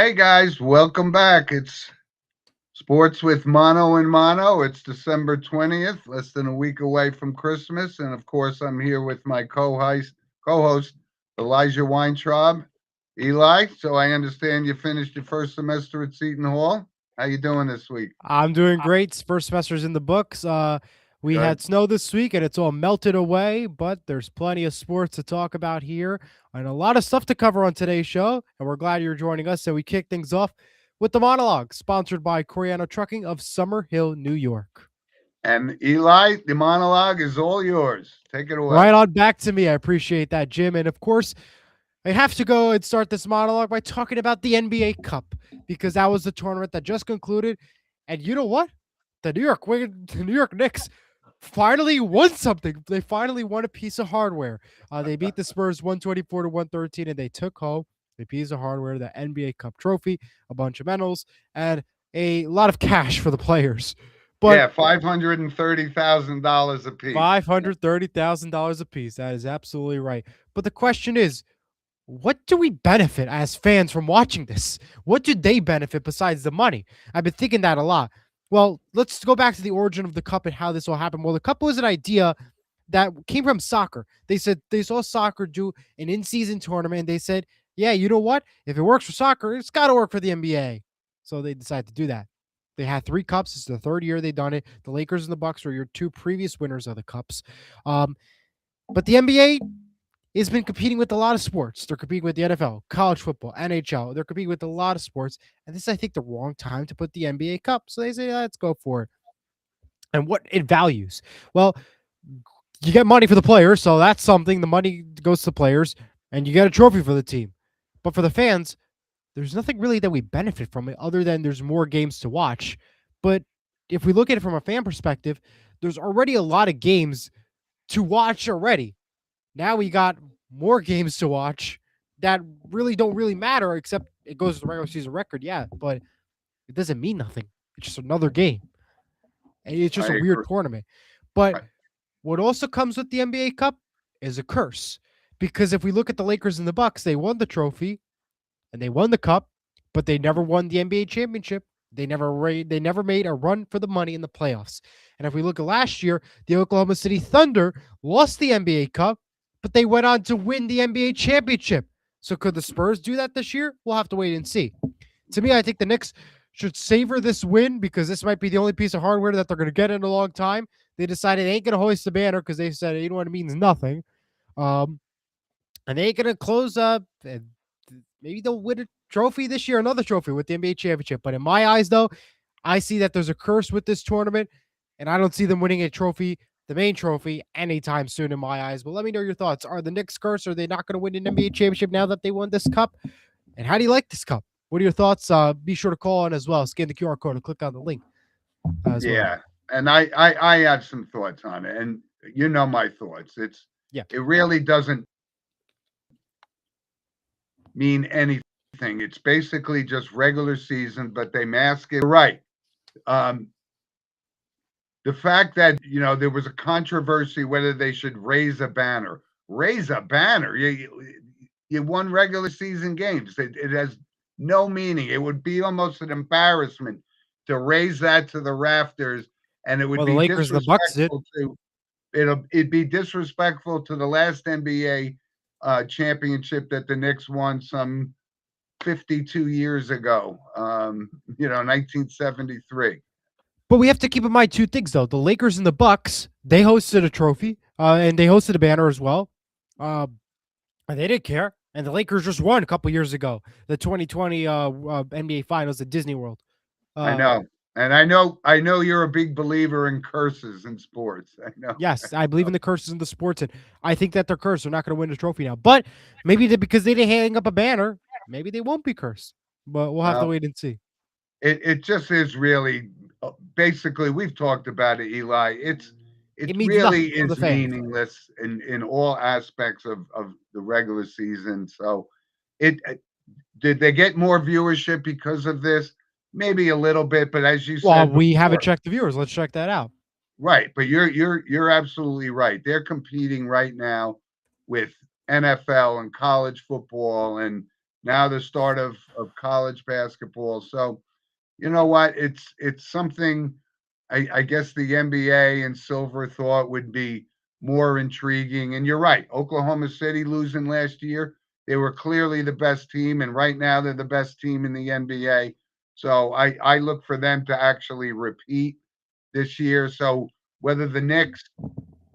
Hey guys, welcome back. It's Sports with Mono and Mono. It's December 20th, less than a week away from Christmas. And of course, I'm here with my co-host Elijah Weintraub. Eli, so I understand you finished your first semester at Seton Hall. How you doing this week? I'm doing great. First semester's in the books. We Good. had snow this week and it's all melted away, but there's plenty of sports to talk about here and a lot of stuff to cover on today's show. And we're glad you're joining us. So we kick things off with the monologue, sponsored by Coriano Trucking of Summer Hill, New York. And Eli, the monologue is all yours. Take it Right away. on back to me. I appreciate that, Jim. And of course, I have to go and start this monologue by talking about the NBA Cup because that was the tournament that just concluded. And you know what? The New York Knicks finally won something. They finally won a piece of hardware. They beat the Spurs 124 to 113, and they took home a piece of hardware, the NBA Cup trophy, a bunch of medals, and a lot of cash for the players. But Yeah, $530,000 a piece. $530,000 a piece. That is absolutely right. But the question is, what do we benefit as fans from watching this? What do they benefit besides the money? I've been thinking that a lot. Well, let's go back to the origin of the cup and how this all happened. Well, the cup was an idea that came from soccer. They said they saw soccer do an in-season tournament. And they said, yeah, you know what? If it works for soccer, it's got to work for the NBA. So they decided to do that. They had three cups. It's the third year they've done it. The Lakers and the Bucks were your two previous winners of the cups. Um, but the NBA has been competing with a lot of sports. They're competing with the NFL, college football, NHL. They're competing with a lot of sports. And this is, I think, the wrong time to put the NBA Cup. So they say, let's go for it. And what it values. Well, you get money for the players. So that's something. The money goes to players. And you get a trophy for the team. But for the fans, there's nothing really that we benefit from it other than there's more games to watch. But if we look at it from a fan perspective, there's already a lot of games to watch already. Now we got more games to watch that really don't really matter, except it goes to the regular season record, yeah, but it doesn't mean nothing. It's just another game. And it's I just a weird agree. tournament. But I- what also comes with the NBA Cup is a curse. Because if we look at the Lakers and the Bucks, they won the trophy and they won the cup, but they never won the NBA championship. They never made a run for the money in the playoffs. And if we look at last year, the Oklahoma City Thunder lost the NBA Cup, but they went on to win the NBA championship. So could the Spurs do that this year? We'll have to wait and see. To me, I think the Knicks should savor this win because this might be the only piece of hardware that they're going to get in a long time. They decided they ain't going to hoist the banner because they said, you know what, it means nothing. Um, and they ain't going to close up. And maybe they'll win a trophy this year, another trophy with the NBA championship. But in my eyes, though, I see that there's a curse with this tournament, and I don't see them winning a trophy, the main trophy, anytime soon in my eyes. But let me know your thoughts. Are the Knicks cursed? Are they not going to win an NBA championship now that they won this cup? And how do you like this cup? What are your thoughts? Be sure to call on as well. Scan the QR code and click on the link as well. Yeah. And I have some thoughts on it. And you know my thoughts. Yeah. It really doesn't mean anything. It's basically just regular season, but they mask it right. Um, the fact that there was a controversy whether they should raise a banner. Raise a banner. You won regular season games. It has no meaning. It would be almost an embarrassment to raise that to the rafters, and it would Well, the be Lakers and the Bucks did. disrespectful to it'd be disrespectful to the last NBA championship that the Knicks won some 52 years ago. 1973. But we have to keep in mind two things, though. The Lakers and the Bucks, they hosted a trophy, and they hosted a banner as well. And they didn't care. And the Lakers just won a couple years ago, the 2020 NBA Finals at Disney World. I Uh, know. And I know you're a big believer in curses in sports. I know. yes, I believe in the curses in the sports, and I think that they're cursed. They're not going to win the trophy now. But maybe because they didn't hang up a banner, maybe they won't be cursed. But we'll have to Well, wait and see. it just is really basically we've talked about it, Eli. It It means really nothing for the is fans. meaningless in all aspects of the regular season. So it did they get more viewership because of this? Maybe a little bit, but as you Well, said we haven't before, checked the viewers. Let's check that out. right? But you're absolutely right. They're competing right now with NFL and college football and now the start of college basketball. So, you know what? It's something I guess the NBA and Silver thought would be more intriguing. And you're right, Oklahoma City losing last year, they were clearly the best team, and right now they're the best team in the NBA. So I look for them to actually repeat this year. So whether the Knicks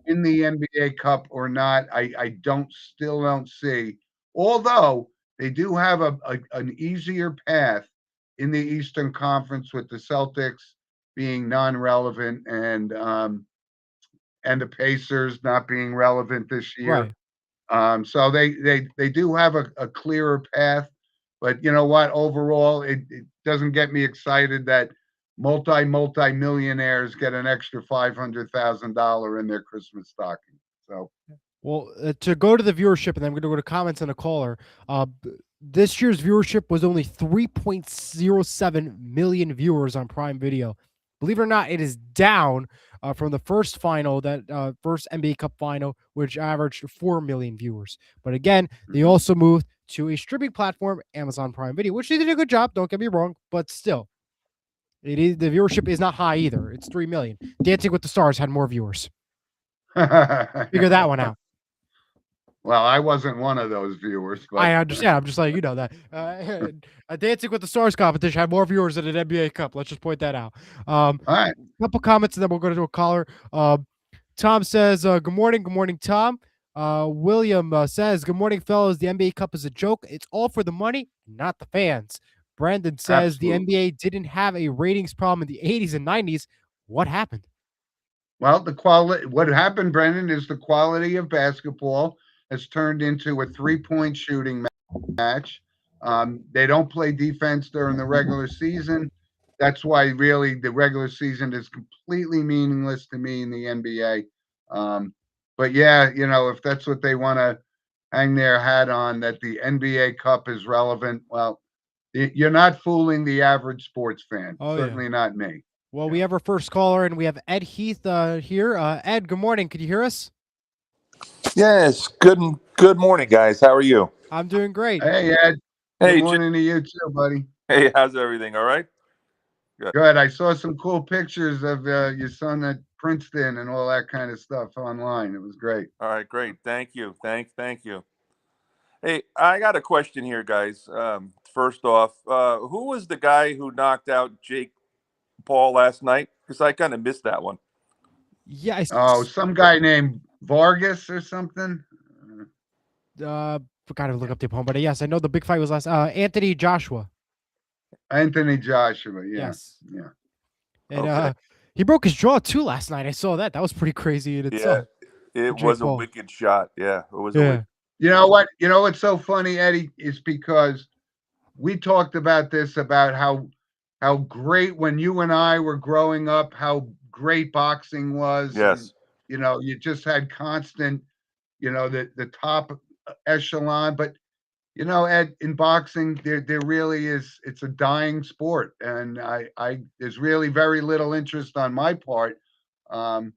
in the NBA Cup or not, I don't still don't see. Although they do have an easier path in the Eastern Conference with the Celtics being non-relevant and the Pacers not being relevant this year. Right. So they do have a clearer path, but you know what? Overall, it doesn't get me excited that multi millionaires get an extra $500,000 in their Christmas stocking. So Well, to go to the viewership, and then I'm going to go to comments and a caller. This year's viewership was only 3.07 million viewers on Prime Video. Believe it or not, it is down from the first final, that first NBA Cup final, which averaged 4 million viewers. But again, they mhm. also moved to a streaming platform, Amazon Prime Video, which they did a good job. Don't get me wrong, but still, it is the viewership is not high either. It's 3 million. Dancing with the Stars had more viewers. Figure that one out. Well, I wasn't one of those viewers, but I understand. I'm just letting you know that a Dancing with the Stars competition had more viewers than an NBA Cup. Let's just point that out. all right. Couple comments, and then we'll go to a caller. Tom says, "Good morning, Tom." William says, "Good morning, fellas. The NBA Cup is a joke. It's all for the money, not the fans." Brandon says, "The Absolutely. NBA didn't have a ratings problem in the 80s and 90s. What happened?" Well, the quality, what happened, Brendan, is the quality of basketball has turned into a 3-point shooting match. They don't play defense during the regular season. That's why really the regular season is completely meaningless to me in the NBA. But yeah, you know, if that's what they want to hang their hat on, that the NBA Cup is relevant, well, you're not fooling the average sports fan. Oh yeah. Certainly not me. Well, Yeah. we have our first caller, and we have Ed Heath here. Ed, good morning. Could you hear us? Yes. Good morning, guys. How are you? I'm doing great. Hey, Ed. Good Hey, morning to you too, buddy. hey, how's everything? All right? Good. I saw some cool pictures of your son at Princeton and all that kind of stuff online. It was great. All right, great. Thank you. Thank you. Hey, I got a question here, guys. First off, who was the guy who knocked out Jake Paul last night? Because I kind of missed that one. Yeah, Oh, some guy named Vargas or something. forgot to look up the opponent, but yes, I know the big fight was last. Anthony Joshua. Anthony Joshua. Yeah. Yes, Yeah. and Okay. he broke his jaw too last night. I saw that. That was pretty crazy in Yeah, itself. it Jake was a Paul. wicked shot. Yeah, it was a Yeah, wicked. You know what? You know what's so funny, Eddie, is because we talked about this about how great when you and I were growing up, how great boxing was, and Yes. you know, you just had constant, you know, the top echelon. But you know, Ed, in boxing, there really is it's a dying sport, and I there's really very little interest on my part. Um,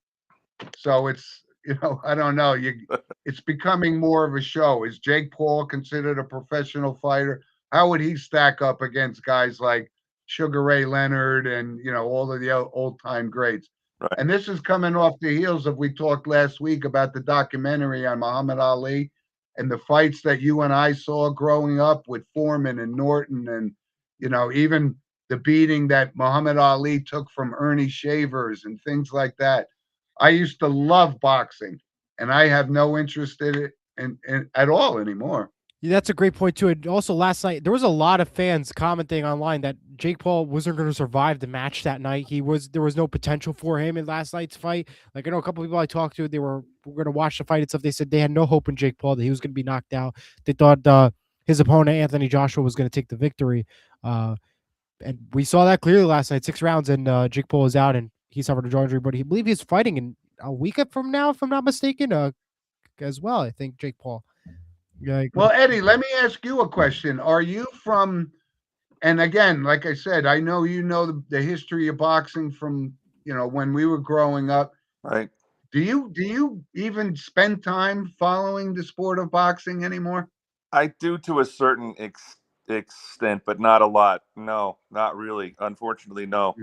so it's you know I don't know it's becoming more of a show. Is Jake Paul considered a professional fighter? How would he stack up against guys like Sugar Ray Leonard and you know all of the old time greats? Right. And this is coming off the heels of we talked last week about the documentary on Muhammad Ali and the fights that you and I saw growing up with Foreman and Norton and you know even the beating that Muhammad Ali took from Ernie Shavers and things like that. I used to love boxing, and I have no interest in it at all anymore. yeah, that's a great point too. And also last night there was a lot of fans commenting online that Jake Paul wasn't going to survive the match that night. There was no potential for him in last night's fight. Like I know a couple people I talked to, they were going to watch the fight and stuff. They said they had no hope in Jake Paul that he was going to be knocked out. They thought his opponent Anthony Joshua was going to take the victory. And we saw that clearly last night. 6 rounds, and Jake Paul is out, and he suffered a jaw injury. But he believe he's fighting in a week from now, if I'm not mistaken. As well, I think Jake Paul. Yeah. Well, Eddie, let me ask you a question. Are you from? And again, like I said, I know you know the history of boxing from you know when we were growing up. Right. Do you even spend time following the sport of boxing anymore? I do to a certain extent, but not a lot. No, not really. Unfortunately, no.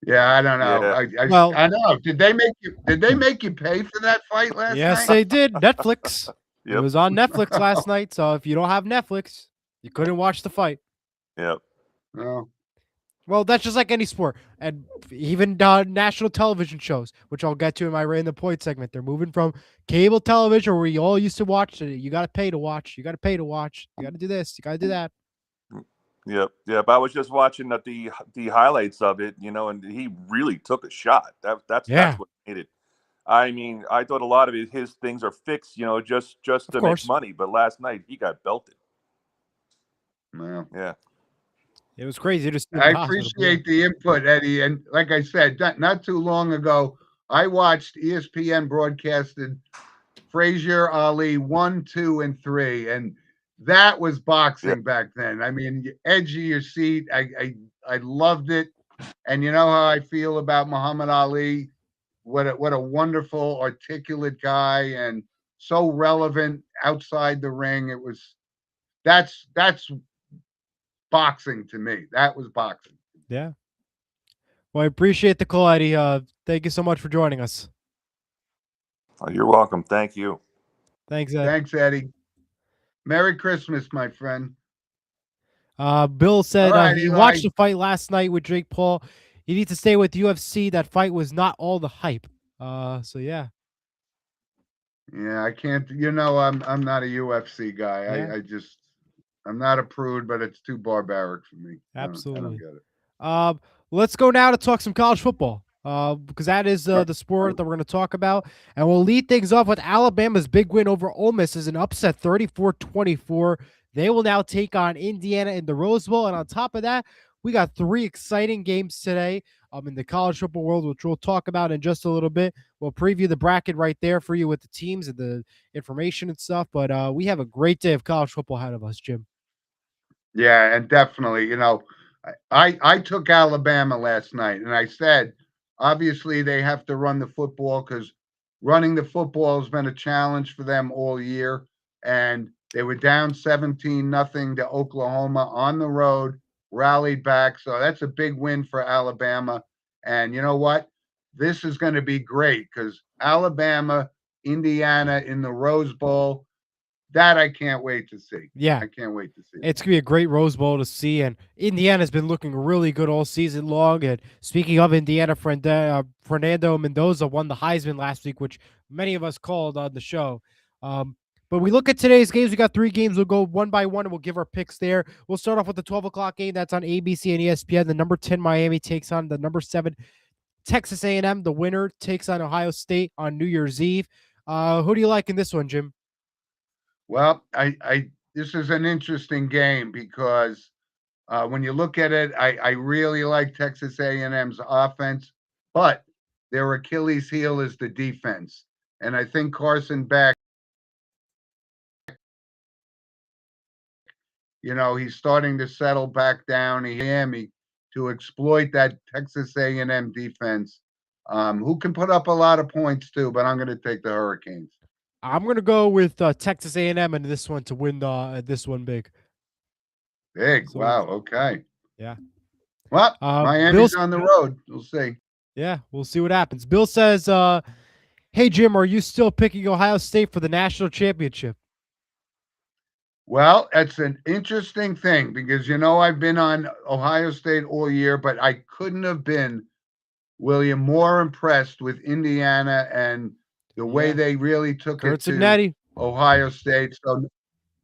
Yeah, I don't know. Yeah. Well, I know. Did they make you pay for that fight last yes, night? they did. Netflix. It Yep. was on Netflix last night. So if you don't have Netflix, you couldn't watch the fight. Yep. No. Well, that's just like any sport, and even national television shows, which I'll get to in my random point segment. They're moving from cable television, where we all used to watch. You got to pay to watch. You got to pay to watch. You got to do this. You got to do that. Yep. I was just watching the highlights of it, and he really took a shot. That's Yeah, what made it. I mean, I thought a lot of his things are fixed, just of to make course. money. But last night he got belted. No. Yeah. It was crazy to see him I in the hospital. But yeah. appreciate the input, Eddie. And like I said, not too long ago, I watched ESPN broadcasted Frazier Ali 1, 2, and 3, and that was boxing back then. I mean, edge of your seat. I loved it, and you know how I feel about Muhammad Ali. What a wonderful, articulate guy, and so relevant outside the ring. That's boxing to me. That was boxing. Yeah. Well, I appreciate the call, Eddie. Thank you so much for joining us. Oh, you're welcome. Thank you. Thanks, Ed. Thanks, Eddie. Merry Christmas, my friend. Bill said All right, he Eli. watched the fight last night with Jake Paul. He needs to stay with UFC. That fight was not all the hype. So yeah. Yeah, I can't. I'm not a UFC guy. Yeah. I'm not a prude, but it's too barbaric for me. I don't Absolutely. get it. Let's go now to talk some college football. Because that is the sport that we're going to talk about. And we'll lead things off with Alabama's big win over Ole Miss as an upset 34-24. They will now take on Indiana in the Rose Bowl. And on top of that, we got 3 exciting games today in the college football world, which we'll talk about in just a little bit. We'll preview the bracket right there for you with the teams and the information and stuff. But we have a great day of college football ahead of us, Jim. Yeah, and definitely, I took Alabama last night, and I said, obviously they have to run the football because running the football has been a challenge for them all year. And they were down 17-0 to Oklahoma on the road, rallied back. So that's a big win for Alabama. And you know what? This is going to be great because Alabama, Indiana in the Rose Bowl. That I can't wait to see. Yeah. I can't wait to see. It's going to be a great Rose Bowl to see. And Indiana's been looking really good all season long. And speaking of Indiana, Fernando Mendoza won the Heisman last week, which many of us called on the show. But we look at today's games. We got 3 games. We'll go one by one and we'll give our picks there. We'll start off with the 12 o'clock game. That's on ABC and ESPN. The number 10 Miami takes on the number 7 Texas A&M. The winner takes on Ohio State on New Year's Eve. Who do you like in this one, Jim? Well, this is an interesting game because when you look at it, I really like Texas A&M's offense, but their Achilles heel is the defense. And I think Carson Beck, he's starting to settle back down in Miami to exploit that Texas A&M defense, who can put up a lot of points too, but I'm going to take the Hurricanes. I'm going to go with Texas A&M in this one to win this one big. Big. So, wow. Okay. Yeah. Well, Miami's on the road. We'll see. Yeah, we'll see what happens. Bill says, hey, Jim, are you still picking Ohio State for the national championship? Well, it's an interesting thing because, I've been on Ohio State all year, but I couldn't have been, William, more impressed with Indiana and the way they really took it to Ohio State. So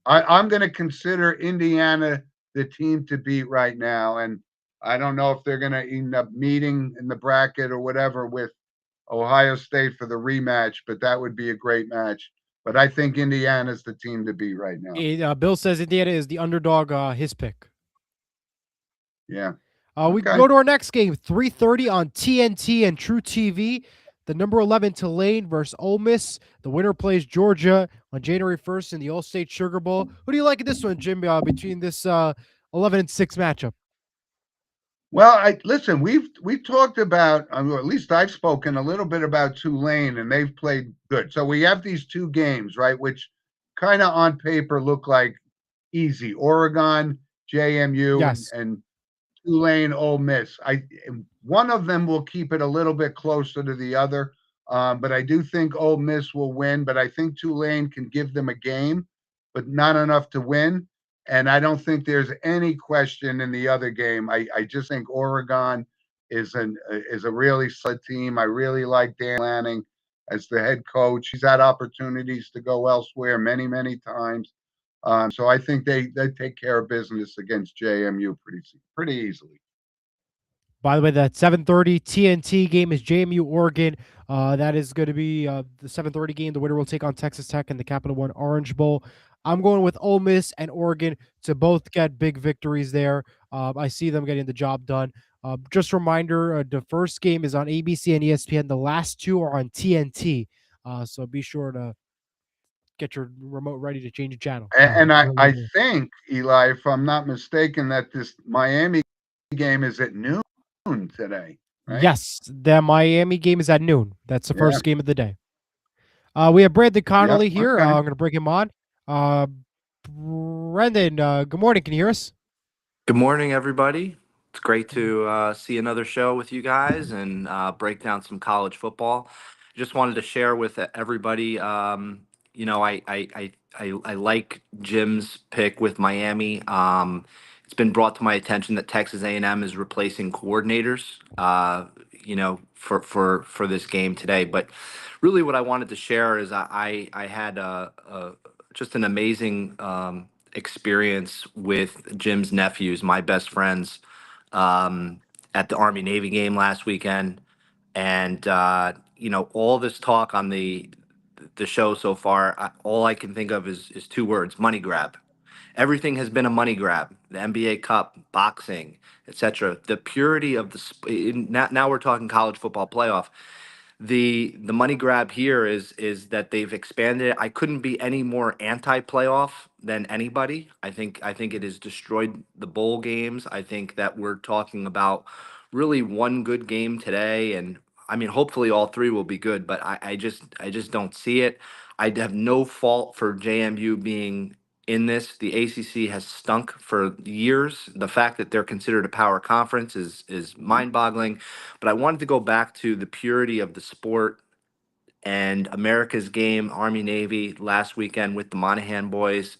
I'm going to consider Indiana the team to beat right now. And I don't know if they're going to end up meeting in the bracket or whatever with Ohio State for the rematch, but that would be a great match. But I think Indiana's the team to beat right now. Bill says Indiana is the underdog, his pick. Yeah. We go to our next game, 3:30 on TNT and True TV. The number 11 Tulane versus Ole Miss. The winner plays Georgia on January 1st in the All-State Sugar Bowl. Who do you like in this one, Jim, between this 11-6 matchup? Well, listen, we've talked about, or at least I've spoken a little bit about Tulane, and they've played good. So we have these 2 games, right, which kind of on paper look like easy. Oregon, JMU, Yes. and Tulane, Ole Miss. One of them will keep it a little bit closer to the other, but I do think Ole Miss will win. But I think Tulane can give them a game, but not enough to win. And I don't think there's any question in the other game. I just think Oregon is a really solid team. I really like Dan Lanning as the head coach. He's had opportunities to go elsewhere many times. So I think they take care of business against JMU pretty easily. By the way, that 7:30 TNT game is JMU Oregon. That is going to be the 7:30 game. The winner will take on Texas Tech in the Capital One Orange Bowl. I'm going with Ole Miss and Oregon to both get big victories there. I see them getting the job done. Just a reminder, the first game is on ABC and ESPN. The last two are on TNT. So be sure to get your remote ready to change the channel. And I think, Eli, if I'm not mistaken, that this Miami game is at noon today, right? Yes, the Miami game is at noon. That's the Yeah. first game of the day. We have Brandon Connolly here. okay. I'm going to bring him on. Brendan, good morning. Can you hear us? Good morning, everybody. It's great to see another show with you guys and break down some college football. Just wanted to share with everybody. I like Jim's pick with Miami. It's been brought to my attention that Texas A&M is replacing coordinators. For this game today. But really, what I wanted to share is I had just an amazing experience with Jim's nephews, my best friends, at the Army Navy game last weekend, and all this talk on the show so far, all I can think of is two words: money grab. Everything has been a money grab. The NBA Cup, boxing, etc. The purity of now we're talking college football playoff. The money grab here is that they've expanded it. I couldn't be any more anti-playoff than anybody. I think it has destroyed the bowl games. I think that we're talking about really one good game today, and I mean hopefully all three will be good, but I just don't see it. I have no fault for JMU being in this. The ACC has stunk for years. The fact that they're considered a power conference is mind-boggling. But I wanted to go back to the purity of the sport and America's game, Army Navy last weekend with the Monahan boys.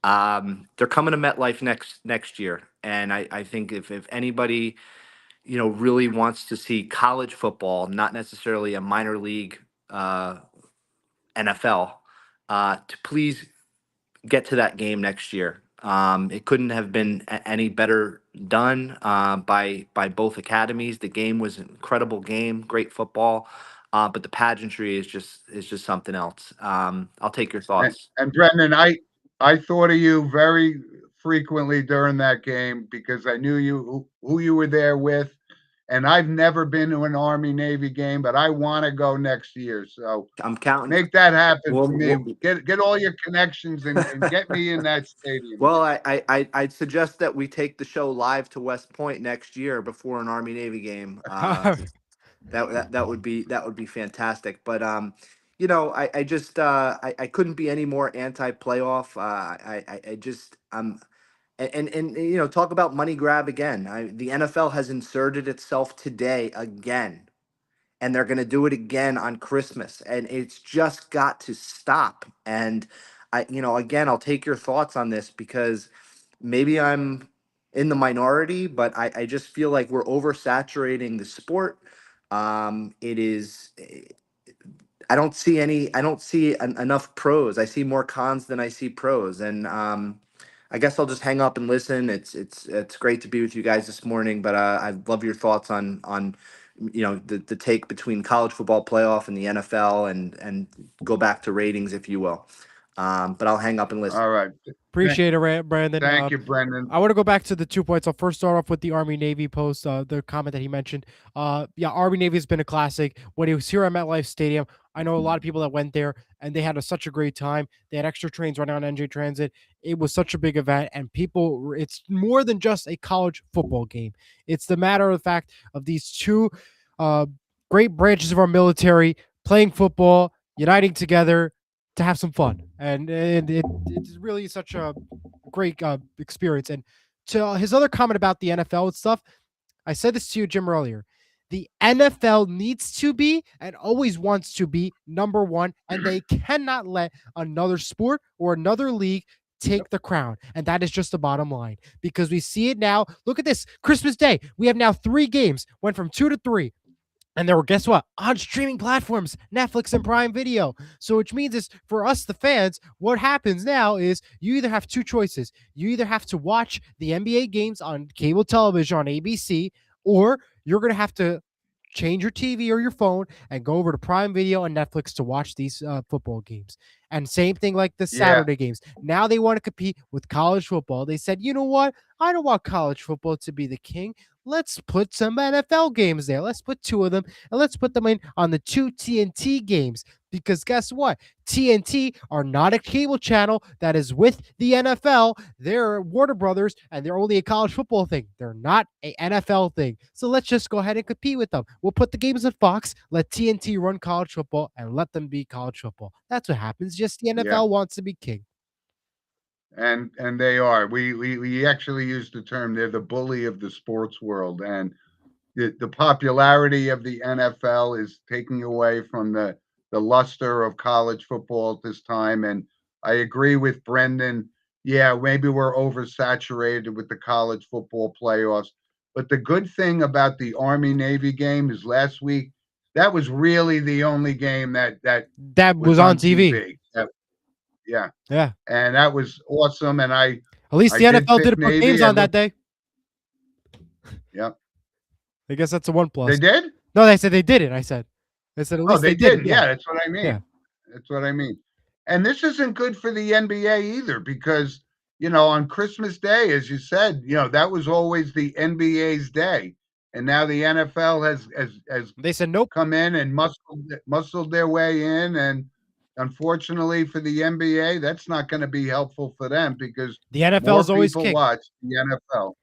They're coming to MetLife next year, and I think if anybody really wants to see college football, not necessarily a minor league NFL, to please get to that game next year. It couldn't have been any better done by both academies. The game was an incredible game, great football, but the pageantry is just something else. I'll take your thoughts. And Brendan, I thought of you very frequently during that game because I knew who you were there with, and I've never been to an Army Navy game, but I want to go next year. So I'm counting. make that happen Well, for me. well- Get all your connections and get me in that stadium. Well, I'd suggest that we take the show live to West Point next year before an Army Navy game. That would be fantastic. But I couldn't be any more anti-playoff. I just and talk about money grab again. The NFL has inserted itself today again, and they're going to do it again on Christmas, and it's just got to stop. And again, I'll take your thoughts on this because maybe I'm in the minority, but I just feel like we're oversaturating the sport. It is. I don't see enough pros. I see more cons than I see pros, and I guess I'll just hang up and listen. It's great to be with you guys this morning, but I love your thoughts on the take between college football playoff and the NFL, and go back to ratings if you will. But I'll hang up and listen. All right. Appreciate it, Brandon. Thank you, Brendan. I want to go back to the 2 points. I'll first start off with the Army Navy post, the comment that he mentioned. Yeah, Army Navy has been a classic. When he was here at MetLife Stadium, I know a lot of people that went there and they had such a great time. They had extra trains running on NJ Transit. It was such a big event, and it's more than just a college football game. It's the matter of the fact of these two great branches of our military playing football, uniting together, to have some fun, and it's really such a great experience. And to his other comment about the NFL and stuff, I said this to you, Jim, earlier. The NFL needs to be and always wants to be number one, and they cannot let another sport or another league take the crown. And that is just the bottom line, because we see it now. Look at this Christmas Day. We have now 3 games, went from 2 to 3. And they were, guess what? On streaming platforms, Netflix and Prime Video. So which means is for us, the fans, what happens now is you either have 2 choices. You either have to watch the NBA games on cable television on ABC, or you're going to have to change your TV or your phone and go over to Prime Video and Netflix to watch these football games. And same thing like the Yeah. Saturday games. Now they want to compete with college football. They said, you know what? I don't want college football to be the king. Let's put some NFL games there. Let's put 2 of them, and let's put them in on the 2 TNT games. Because guess what? TNT are not a cable channel that is with the NFL. They're Warner Brothers, and they're only a college football thing. They're not a NFL thing. So let's just go ahead and compete with them. We'll put the games at Fox, let TNT run college football, and let them be college football. That's what happens. Just the NFL wants to be king. And they are. We actually use the term, they're the bully of the sports world. And the popularity of the NFL is taking away from the luster of college football at this time. And I agree with Brendan. Yeah, maybe we're oversaturated with the college football playoffs. But the good thing about the Army-Navy game is last week, that was really the only game that was on TV. Yeah. Yeah. And that was awesome. And at least the NFL did put games on that day. Yep. I guess that's a 1 plus. They did? No, they said they did it. I said. They said at least they did. did. Yeah, that's what I mean. Yeah. That's what I mean. And this isn't good for the NBA either, because, on Christmas Day, as you said, that was always the NBA's day. And now the NFL has they said nope, come in and muscled their way in. And unfortunately for the NBA, that's not going to be helpful for them, because the NFL is always king. Watch the NFL.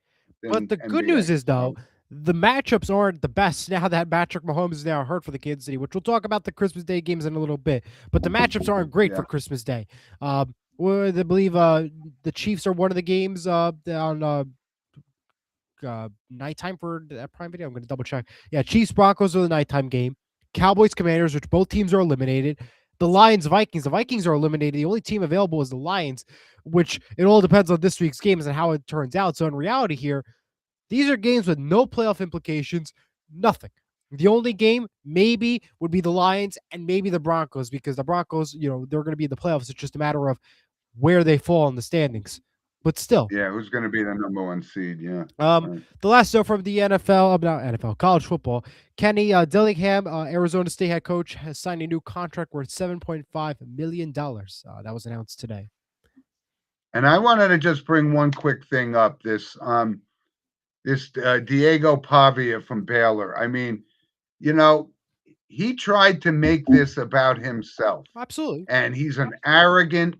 But the good news is, though, the matchups aren't the best now that Patrick Mahomes is now hurt for the Kansas City, which we'll talk about the Christmas Day games in a little bit. But the matchups aren't great for Christmas Day. I believe the Chiefs are one of the games on nighttime for Prime Video. I'm going to double check. Yeah, Chiefs Broncos are the nighttime game. Cowboys Commanders, which both teams are eliminated. The Lions Vikings. The Vikings are eliminated. The only team available is the Lions, which it all depends on this week's games and how it turns out. So in reality here, these are games with no playoff implications, nothing. The only game maybe would be the Lions and maybe the Broncos, because the Broncos, they're going to be in the playoffs. It's just a matter of where they fall in the standings. But still. Yeah, who's going to be the number 1 seed? Yeah. The last note from the NFL, college football. Kenny Dillingham, Arizona State head coach, has signed a new contract worth $7.5 million. That was announced today. And I wanted to just bring one quick thing up. This Diego Pavia from Baylor. I mean, he tried to make this about himself. Absolutely. And he's an arrogant,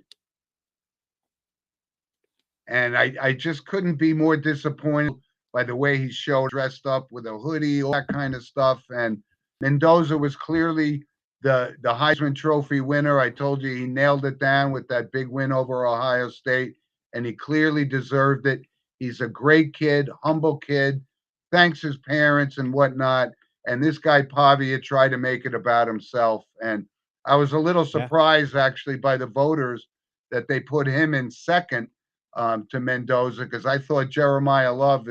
and I just couldn't be more disappointed by the way he showed, dressed up with a hoodie, all that kind of stuff. And Mendoza was clearly the Heisman Trophy winner. I told you he nailed it down with that big win over Ohio State, and he clearly deserved it. He's a great kid, humble kid, thanks his parents and whatnot. And this guy Pavia tried to make it about himself. And I was a little surprised, actually, by the voters that they put him in second to Mendoza, because I thought Jeremiah Love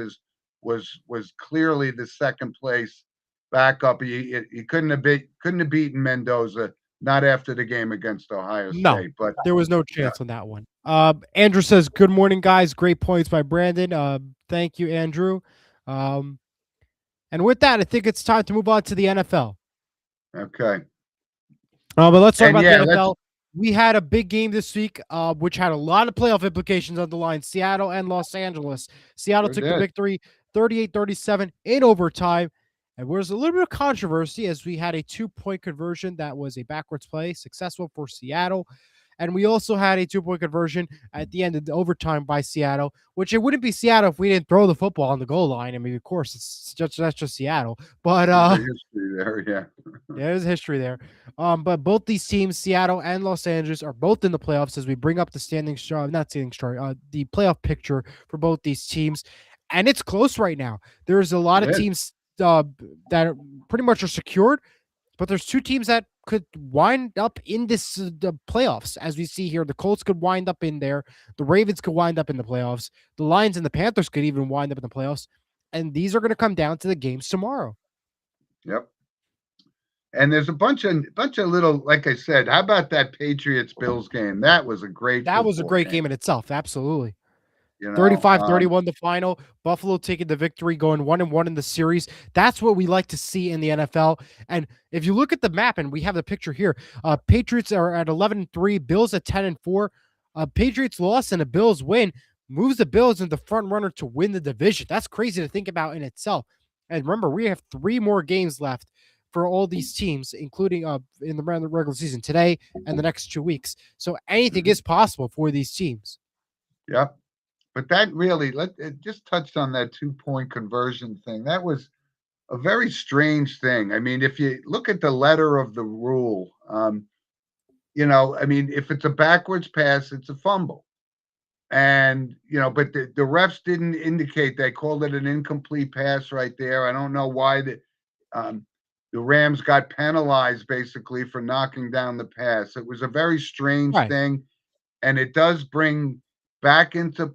was clearly the second place backup. He couldn't have beaten Mendoza, not after the game against Ohio State. But there was no chance on that one. Andrew says, "Good morning, guys. Great points by Brandon. Thank you, Andrew." And with that, I think it's time to move on to the NFL. Okay. But let's talk about the NFL. We had a big game this week, which had a lot of playoff implications on the line. Seattle and Los Angeles. Seattle took the victory 38-37 in overtime. And there was a little bit of controversy as we had a 2-point conversion that was a backwards play, successful for Seattle. And we also had a 2-point conversion at the end of the overtime by Seattle, which it wouldn't be Seattle if we didn't throw the football on the goal line. I mean, of course, that's just Seattle. But There's a history there, yeah. yeah, there's history there. But both these teams, Seattle and Los Angeles, are both in the playoffs as we bring up the the playoff picture for both these teams. And it's close right now. There's a lot It of is. teams that pretty much are secured, but there's two teams that could wind up in the playoffs. As we see here, the Colts could wind up in there. The Ravens could wind up in the playoffs. The Lions and the Panthers could even wind up in the playoffs. And these are going to come down to the games tomorrow. Yep. And there's a bunch of little, like I said, how about that Patriots Bills game? That was a great That was a football great game in itself. Absolutely. You know, 35-31 the final. Buffalo taking the victory, going 1-1 in the series. That's what we like to see in the NFL. And if you look at the map, and we have the picture here, Patriots are at 11-3, Bills at 10-4. Patriots loss and a Bills win moves the Bills into front runner to win the division. That's crazy to think about in itself. And remember, we have 3 more games left for all these teams, including in the regular season today and the next 2 weeks. So anything is possible for these teams. Yep. But that really, it just touched on that 2-point conversion thing. That was a very strange thing. I mean, if you look at the letter of the rule, you know, I mean, if it's a backwards pass, it's a fumble. And, you know, but the refs didn't indicate. They called it an incomplete pass right there. I don't know why the Rams got penalized basically for knocking down the pass. It was a very strange thing. And it does bring back into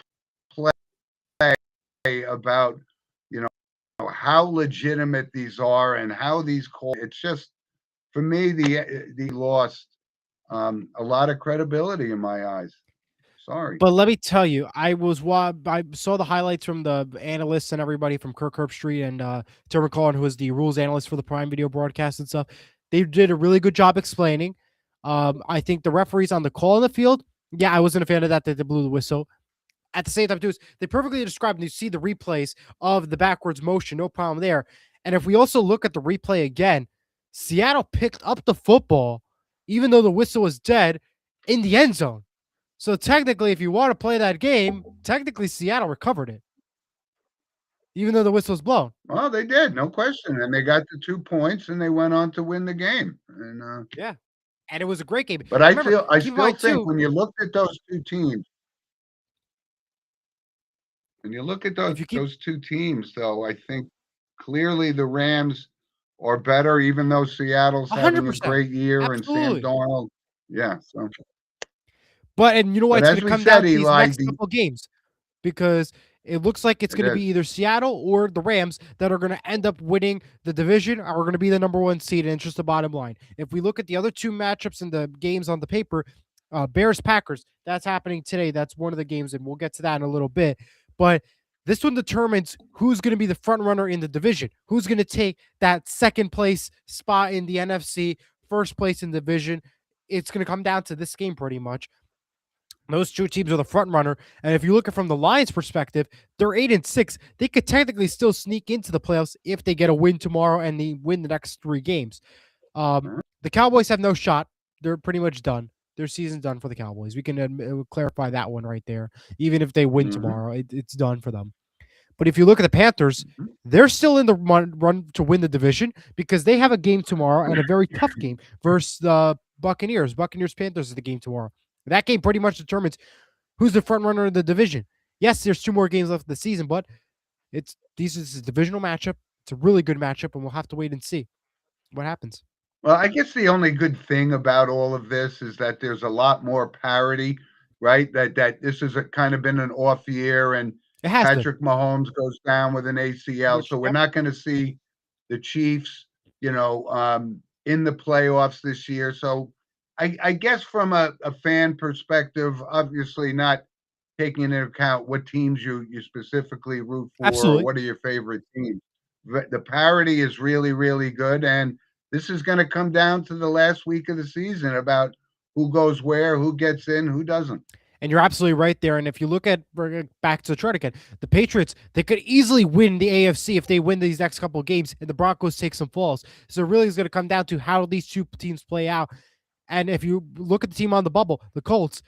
play about, you know, how legitimate these are and how these calls. It's just, for me, the lost a lot of credibility in my eyes. Sorry. But let me tell you, I saw the highlights from the analysts and everybody from Kirk Herbstreit and Tim McClellan, who is the rules analyst for the Prime Video broadcast and stuff. They did a really good job explaining. I think the referees on the call in the field, yeah, I wasn't a fan of that. They blew the whistle. At the same time, too, they perfectly described, and you see the replays of the backwards motion, no problem there. And if we also look at the replay again, Seattle picked up the football, even though the whistle was dead, in the end zone. So technically, if you want to play that game, technically Seattle recovered it, even though the whistle was blown. Well, they did, no question. And they got the 2 points and they went on to win the game. And yeah. And it was a great game. But I still think when you look at those two teams, those two teams, though, I think clearly the Rams are better, even though Seattle's having a 100%. great year. Absolutely. And Sam Darnold. Yeah. So. And you know what? But It's going to come down to these next couple games, because it looks like it's going to be either Seattle or the Rams that are going to end up winning the division, or are going to be the number 1 seed. And it's just the bottom line. If we look at the other 2 matchups in the games on the paper, Bears-Packers, that's happening today. That's one of the games, and we'll get to that in a little bit. But this one determines who's going to be the front runner in the division, who's going to take that second place spot in the NFC, first place in the division. It's going to come down to this game pretty much. Those 2 teams are the front runner. And if you look at it from the Lions' perspective, they're 8-6. They could technically still sneak into the playoffs if they get a win tomorrow and they win the next 3 games. The Cowboys have no shot. They're pretty much done. Their season's done for the Cowboys. We can clarify that one right there. Even if they win tomorrow, it's done for them. But if you look at the Panthers, they're still in the run to win the division, because they have a game tomorrow and a very tough game versus the Buccaneers. Buccaneers-Panthers is the game tomorrow. That game pretty much determines who's the front runner in the division. Yes, there's 2 more games left of the season, but this is a divisional matchup. It's a really good matchup, and we'll have to wait and see what happens. Well, I guess the only good thing about all of this is that there's a lot more parity, right? That this has kind of been an off year, and Patrick Mahomes goes down with an ACL, so we're not going to see the Chiefs, you know, in the playoffs this year. So I guess from a fan perspective, obviously not taking into account what teams you specifically root for, or what are your favorite teams. The parity is really, really good, and this is going to come down to the last week of the season about who goes where, who gets in, who doesn't. And you're absolutely right there. And if you look at back to the chart again, the Patriots, they could easily win the AFC if they win these next couple of games, and the Broncos take some falls. So it really is going to come down to how these 2 teams play out. And if you look at the team on the bubble, the Colts,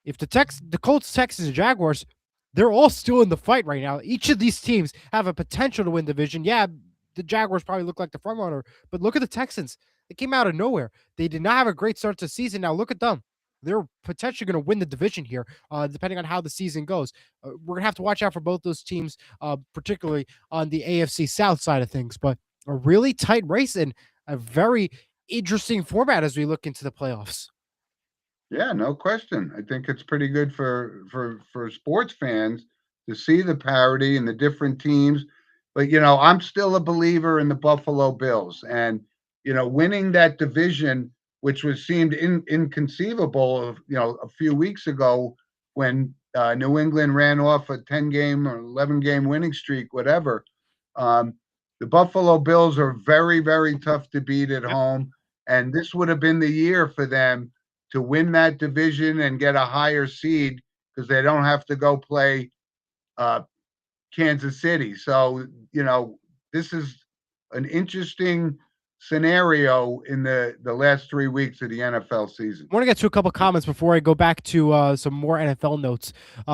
if the Colts, Texans, and Jaguars, they're all still in the fight right now. Each of these teams have a potential to win division. Yeah, the Jaguars probably look like the front runner, but look at the Texans. They came out of nowhere. They did not have a great start to the season. Now look at them. They're potentially going to win the division here, depending on how the season goes. We're going to have to watch out for both those teams, particularly on the AFC South side of things. But a really tight race and a very interesting format as we look into the playoffs. Yeah, no question. I think it's pretty good for sports fans to see the parity and the different teams. But I'm still a believer in the Buffalo Bills, and winning that division, which was seemed inconceivable of a few weeks ago when New England ran off a 10-game or 11-game winning streak, whatever. The Buffalo Bills are very, very tough to beat at home, and this would have been the year for them to win that division and get a higher seed because they don't have to go play Kansas City. So, this is an interesting scenario in the last 3 weeks of the NFL season. I want to get to a couple comments before I go back to some more NFL notes.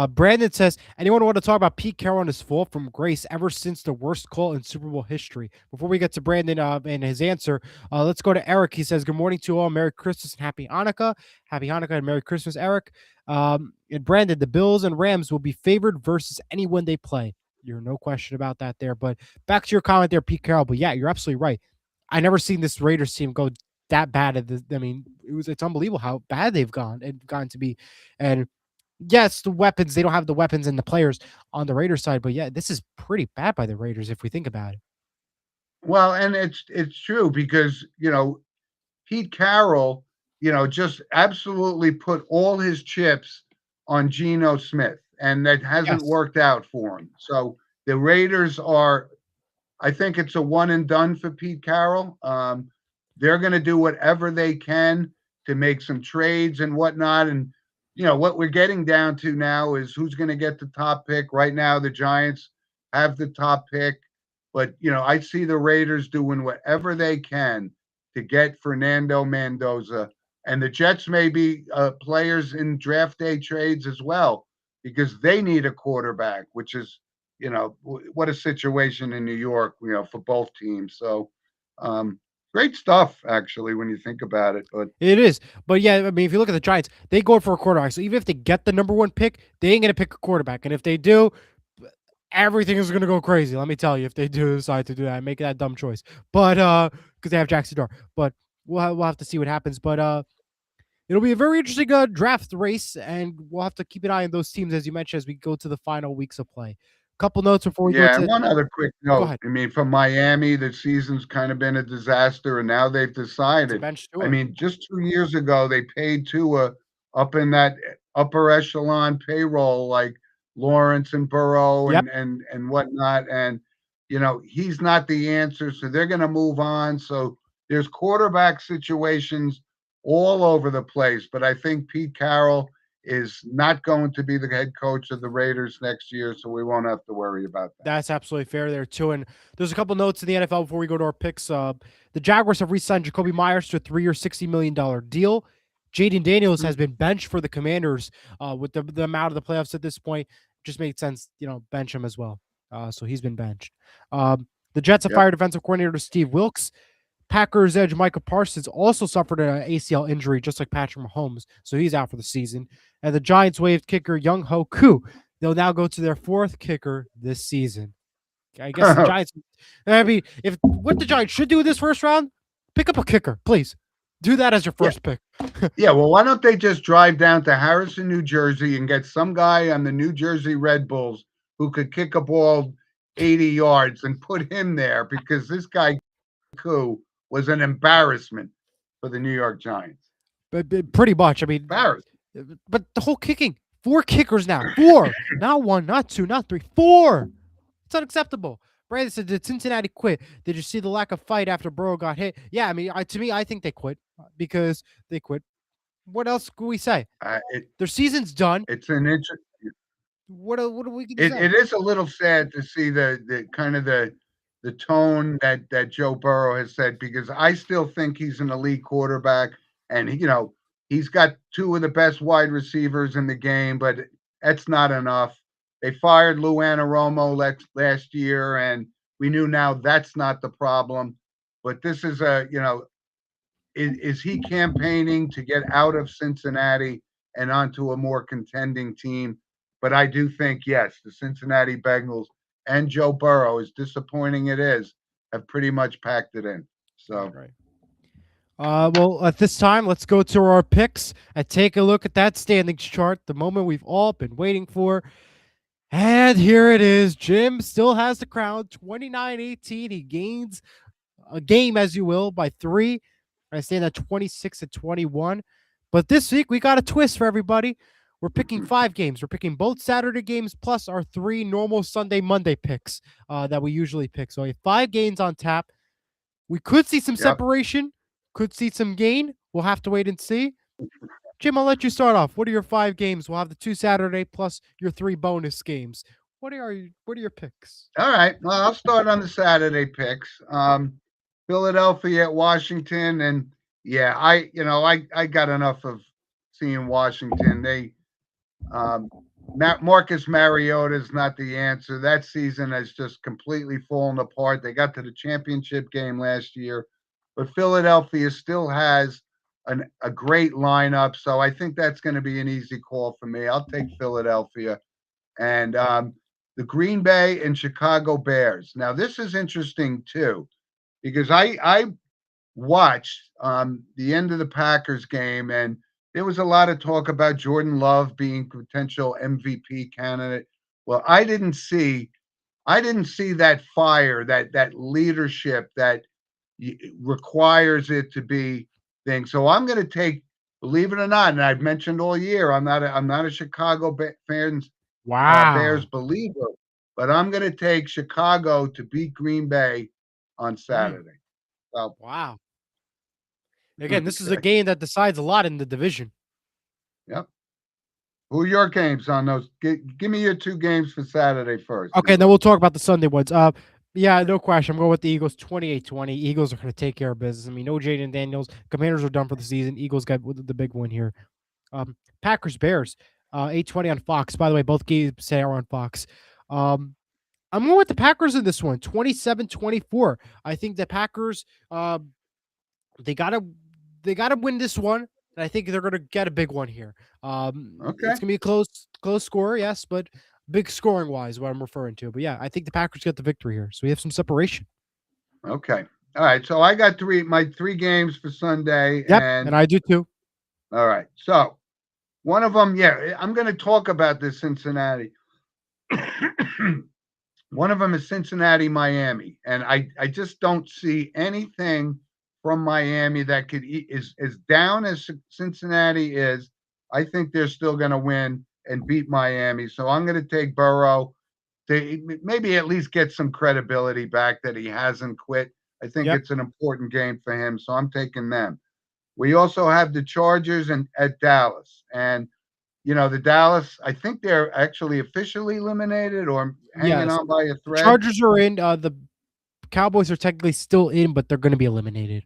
Brandon says, anyone want to talk about Pete Carroll and his fall from grace ever since the worst call in Super Bowl history? Before we get to Brandon and his answer, let's go to Eric. He says, good morning to all. Merry Christmas and Happy Hanukkah. Happy Hanukkah and Merry Christmas, Eric. And Brandon, the Bills and Rams will be favored versus anyone they play. You're no question about that there. But back to your comment there, Pete Carroll. But yeah, you're absolutely right. I never seen this Raiders team go that bad at I mean, it's unbelievable how bad they've gotten to be. And yes, the weapons, they don't have the weapons and the players on the Raiders side, but yeah, this is pretty bad by the Raiders if we think about it. Well, and it's true because, Pete Carroll, just absolutely put all his chips on Geno Smith, and that hasn't worked out for him. So the Raiders are, I think it's a one and done for Pete Carroll. They're going to do whatever they can to make some trades and whatnot. And, what we're getting down to now is who's going to get the top pick. Right now, the Giants have the top pick. But, I see the Raiders doing whatever they can to get Fernando Mendoza. And the Jets may be players in draft day trades as well because they need a quarterback, which is, what a situation in New York, for both teams. So great stuff, actually, when you think about it. But it is. But yeah, I mean, if you look at the Giants, they go for a quarterback. So even if they get the number one pick, they ain't going to pick a quarterback. And if they do, everything is going to go crazy. Let me tell you, if they do decide to do that, make that dumb choice. But because they have Jackson Dart. But we'll have to see what happens. But it'll be a very interesting draft race, and we'll have to keep an eye on those teams, as you mentioned, as we go to the final weeks of play. Couple notes before we go to one other quick Go note. ahead. I mean, from Miami, the season's kind of been a disaster, and now they've decided. bench I mean, just 2 years ago, they paid Tua up in that upper echelon payroll, like Lawrence and Burrow Yep. and whatnot. And, he's not the answer. So they're going to move on. So there's quarterback situations all over the place. But I think Pete Carroll is not going to be the head coach of the Raiders next year, so we won't have to worry about that. That's absolutely fair there, too. And there's a couple notes in the NFL before we go to our picks. The Jaguars have re-signed Jacoby Myers to a 3-year, $60 million deal. Jaden Daniels has been benched for the Commanders with the amount of the playoffs at this point. Just made sense, bench him as well. So he's been benched. The Jets have fired defensive coordinator Steve Wilks. Packers edge Micah Parsons also suffered an ACL injury, just like Patrick Mahomes, so he's out for the season. And the Giants waived kicker Young Ho Koo. They'll now go to their 4th kicker this season. I guess the Giants. I mean, if what the Giants should do in this first round, pick up a kicker, please. Do that as your first pick. Yeah, well, why don't they just drive down to Harrison, New Jersey, and get some guy on the New Jersey Red Bulls who could kick a ball 80 yards and put him there, because this guy Koo was an embarrassment for the New York Giants. But pretty much. I mean, Embarrassed. But the whole kicking, 4 kickers now. 4. Not 1, not 2, not 3. 4. It's unacceptable. Brandon said, did Cincinnati quit? Did you see the lack of fight after Burrow got hit? Yeah, I mean, to me, I think they quit because they quit. What else could we say? Their season's done. It's an interesting. What are we going to say? It is a little sad to see the kind of the tone that Joe Burrow has said, because I still think he's an elite quarterback, And he's got two of the best wide receivers in the game, but that's not enough. They fired Lou Anarumo last year, and we knew now that's not the problem. But this is is he campaigning to get out of Cincinnati and onto a more contending team? But I do think, yes, the Cincinnati Bengals and Joe Burrow, as disappointing it is, have pretty much packed it in. So, Right. Well, at this time, let's go to our picks and take a look at that standings chart, the moment we've all been waiting for. And here it is. Jim still has the crown, 29-18. He gains a game, as you will, by 3. I stand at 26-21. But this week, we got a twist for everybody. We're picking 5 games. We're picking both Saturday games plus our 3 normal Sunday, Monday picks that we usually pick. So we have 5 games on tap. We could see some separation, could see some gain. We'll have to wait and see. Jim, I'll let you start off. What are your 5 games? We'll have the 2 Saturday plus your 3 bonus games. What are your picks? All right. Well, I'll start on the Saturday picks. Philadelphia at Washington, and yeah, I got enough of seeing Washington. Marcus Mariota is not the answer. That season has just completely fallen apart. They got to the championship game last year, but Philadelphia still has a great lineup. So I think that's going to be an easy call for me. I'll take Philadelphia. And the Green Bay and Chicago Bears. Now, this is interesting too, because I watched the end of the Packers game, and there was a lot of talk about Jordan Love being potential MVP candidate. Well, I didn't see that fire, that leadership that requires it to be thing. So I'm going to take, believe it or not, and I've mentioned all year, I'm not a Chicago Bears believer, but I'm going to take Chicago to beat Green Bay on Saturday. So, wow. Again, this is a game that decides a lot in the division. Yep. Who are your games on those? Give me your 2 games for Saturday first. Okay, then we'll talk about the Sunday ones. Yeah, no question. I'm going with the Eagles 28-20. Eagles are going to take care of business. I mean, no Jaden Daniels. Commanders are done for the season. Eagles got the big one here. Packers Bears 8:20 on Fox. By the way, both games say are on Fox. I'm going with the Packers in this one, 27-24. I think the Packers they gotta win this one. And I think they're gonna get a big one here. It's gonna be a close score, yes, but big scoring wise, what I'm referring to. But yeah, I think the Packers get the victory here. So we have some separation. Okay. All right. So I got my 3 games for Sunday. Yep, and I do too. All right. So one of them, yeah, I'm going to talk about this Cincinnati. One of them is Cincinnati, Miami. And I just don't see anything from Miami that could is as down as Cincinnati is. I think they're still going to win and beat Miami. So I'm going to take Burrow to maybe at least get some credibility back that he hasn't quit. I think it's an important game for him. So I'm taking them. We also have the Chargers at Dallas. And, the Dallas, I think they're actually officially eliminated or hanging on by a thread. Chargers are in. The Cowboys are technically still in, but they're going to be eliminated.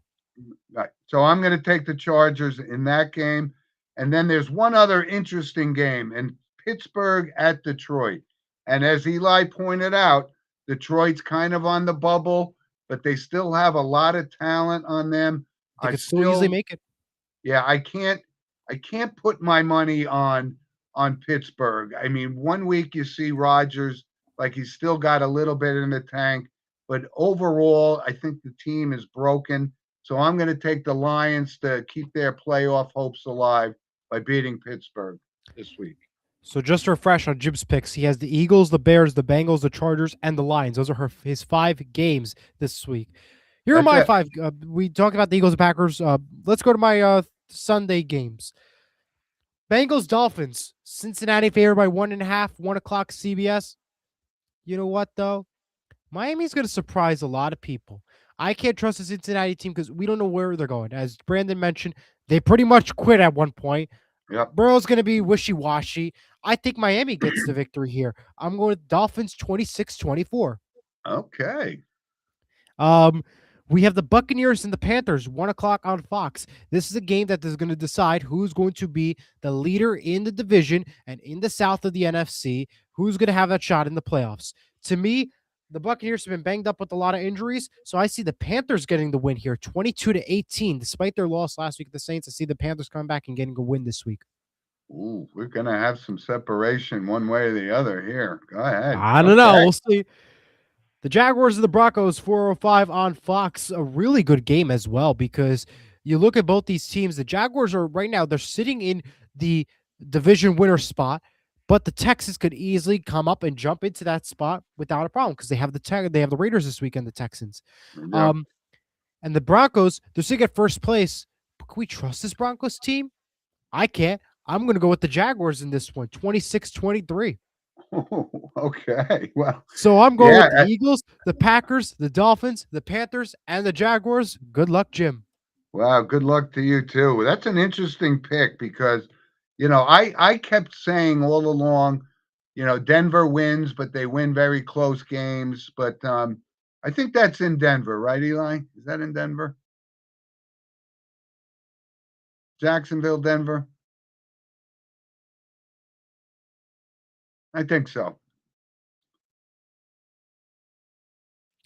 Right. So I'm going to take the Chargers in that game. And then there's one other interesting game in Pittsburgh at Detroit. And as Eli pointed out, Detroit's kind of on the bubble, but they still have a lot of talent on them. They could still easily make it. Yeah, I can't put my money on Pittsburgh. I mean, one week you see Rodgers like he's still got a little bit in the tank, but overall, I think the team is broken. So I'm going to take the Lions to keep their playoff hopes alive by beating Pittsburgh this week. So just to refresh on Jim's picks, he has the Eagles, the Bears, the Bengals, the Chargers, and the Lions. Those are his 5 games this week. Here are my 5. We talked about the Eagles and Packers. Let's go to my Sunday games. Bengals, Dolphins. Cincinnati favored by 1.5, 1 o'clock CBS. You know what, though? Miami's going to surprise a lot of people. I can't trust the Cincinnati team because we don't know where they're going. As Brandon mentioned, they pretty much quit at one point. Yep. Burrow's going to be wishy-washy. I think Miami gets the victory here. I'm going with Dolphins 26-24. Okay. we have the Buccaneers and the Panthers, 1 o'clock on Fox. This is a game that is going to decide who's going to be the leader in the division and in the south of the NFC, who's going to have that shot in the playoffs. To me, the Buccaneers have been banged up with a lot of injuries, so I see the Panthers getting the win here, 22-18. Despite their loss last week at the Saints, I see the Panthers coming back and getting a win this week. Ooh, we're gonna have some separation one way or the other here. Go ahead. I don't know. Okay. We'll see. The Jaguars and the Broncos, 4:05 on Fox. A really good game as well, because you look at both these teams. The Jaguars are right now, they're sitting in the division winner spot, but the Texans could easily come up and jump into that spot without a problem because they have the Raiders this weekend, the Texans. Yeah. And the Broncos, they're sitting at first place. But can we trust this Broncos team? I can't. I'm going to go with the Jaguars in this one, 26-23. Okay. Well, So I'm going with Yeah, the Eagles, the Packers, the Dolphins, the Panthers, and the Jaguars. Good luck, Jim. wow, good luck to you too. That's an interesting pick because, I kept saying all along, Denver wins, but they win very close games. But I think that's in Denver, right, Eli? Is that in Denver? Jacksonville, Denver? I think so.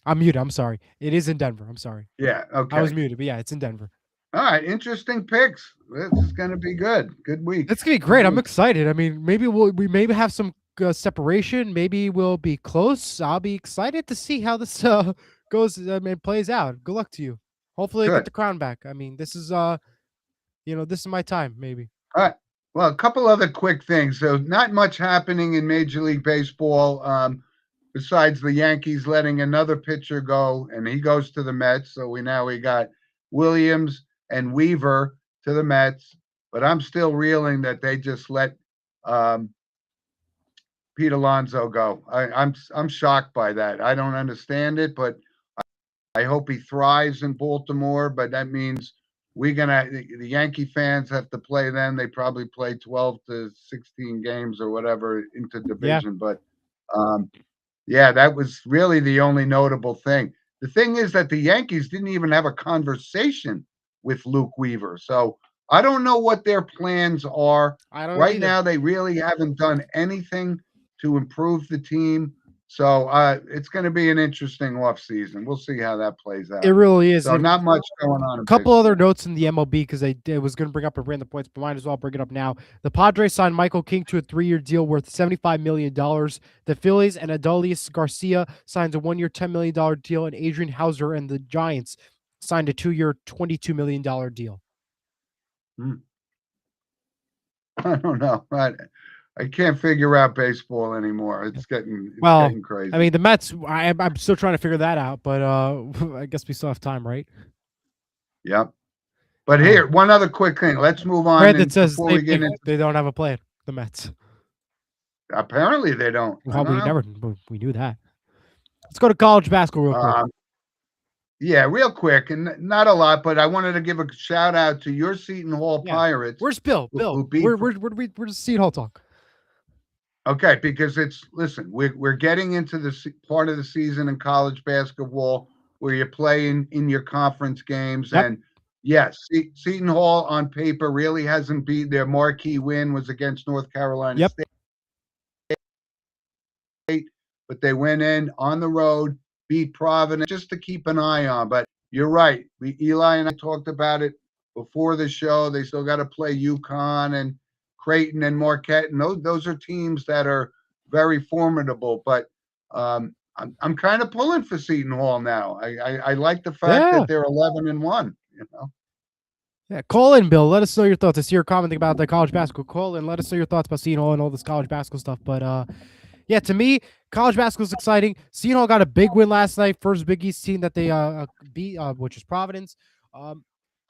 I'm muted. I'm sorry. It is in Denver. I'm sorry. Yeah. Okay. I was muted, but yeah, it's in Denver. All right. Interesting picks. This is going to be good. Good week. It's gonna be great. I'm excited. I mean, maybe we maybe have some separation. Maybe we'll be close. I'll be excited to see how this goes and plays out. Good luck to you. Hopefully, I get Good. the crown back. I mean, this is this is my time. Maybe. All right. Well, a couple other quick things. So, not much happening in Major League Baseball besides the Yankees letting another pitcher go, and he goes to the Mets. So, we got Williams and Weaver to the Mets. But I'm still reeling that they just let Pete Alonso go. I'm shocked by that. I don't understand it, but I hope he thrives in Baltimore. But that means the Yankee fans have to play them. They probably play 12 to 16 games or whatever into division. But that was really the only notable thing. The thing is that the Yankees didn't even have a conversation with Luke Weaver. So I don't know what their plans are. I don't Right either. now, they really haven't done anything to improve the team. So it's going to be an interesting offseason. We'll see how that plays out. It really is. So And not much going on. a couple other notes in the MLB because I was going to bring up a random points, but might as well bring it up now. The Padres signed Michael King to a 3-year deal worth $75 million. The Phillies and Adolis Garcia signed a 1-year, $10 million deal, and Adrian Hauser and the Giants signed a 2-year, $22 million deal. I don't know. I can't figure out baseball anymore. It's getting crazy. I mean, the Mets, I'm still trying to figure that out, but I guess we still have time, right? Yep. But here, one other quick thing. Let's move on. Brandon and says before we get into, they don't have a plan, the Mets. apparently they don't. I Well, don't know. we knew that. Let's go to college basketball real quick. Yeah, real quick, and not a lot, but I wanted to give a shout out to your Seton Hall Pirates. Where's Bill? who beat- Where's the Seton Hall talk? Okay, because we're getting into the part of the season in college basketball where you play in your conference games. Yep. And yes, Seton Hall on paper really hasn't beat their marquee win was against North Carolina State, but they went in on the road, beat Providence just to keep an eye on. But you're right. Eli and I talked about it before the show. They still got to play UConn and Creighton and Marquette, and those are teams that are very formidable. But I'm kind of pulling for Seton Hall now. I like the fact that they're 11-1. Yeah, call in, Bill. Let us know your thoughts. I see you're commenting about the college basketball. Call in. Let us know your thoughts about Seton Hall and all this college basketball stuff. But to me, college basketball is exciting. Seton Hall got a big win last night. First Big East team that they beat, which is Providence.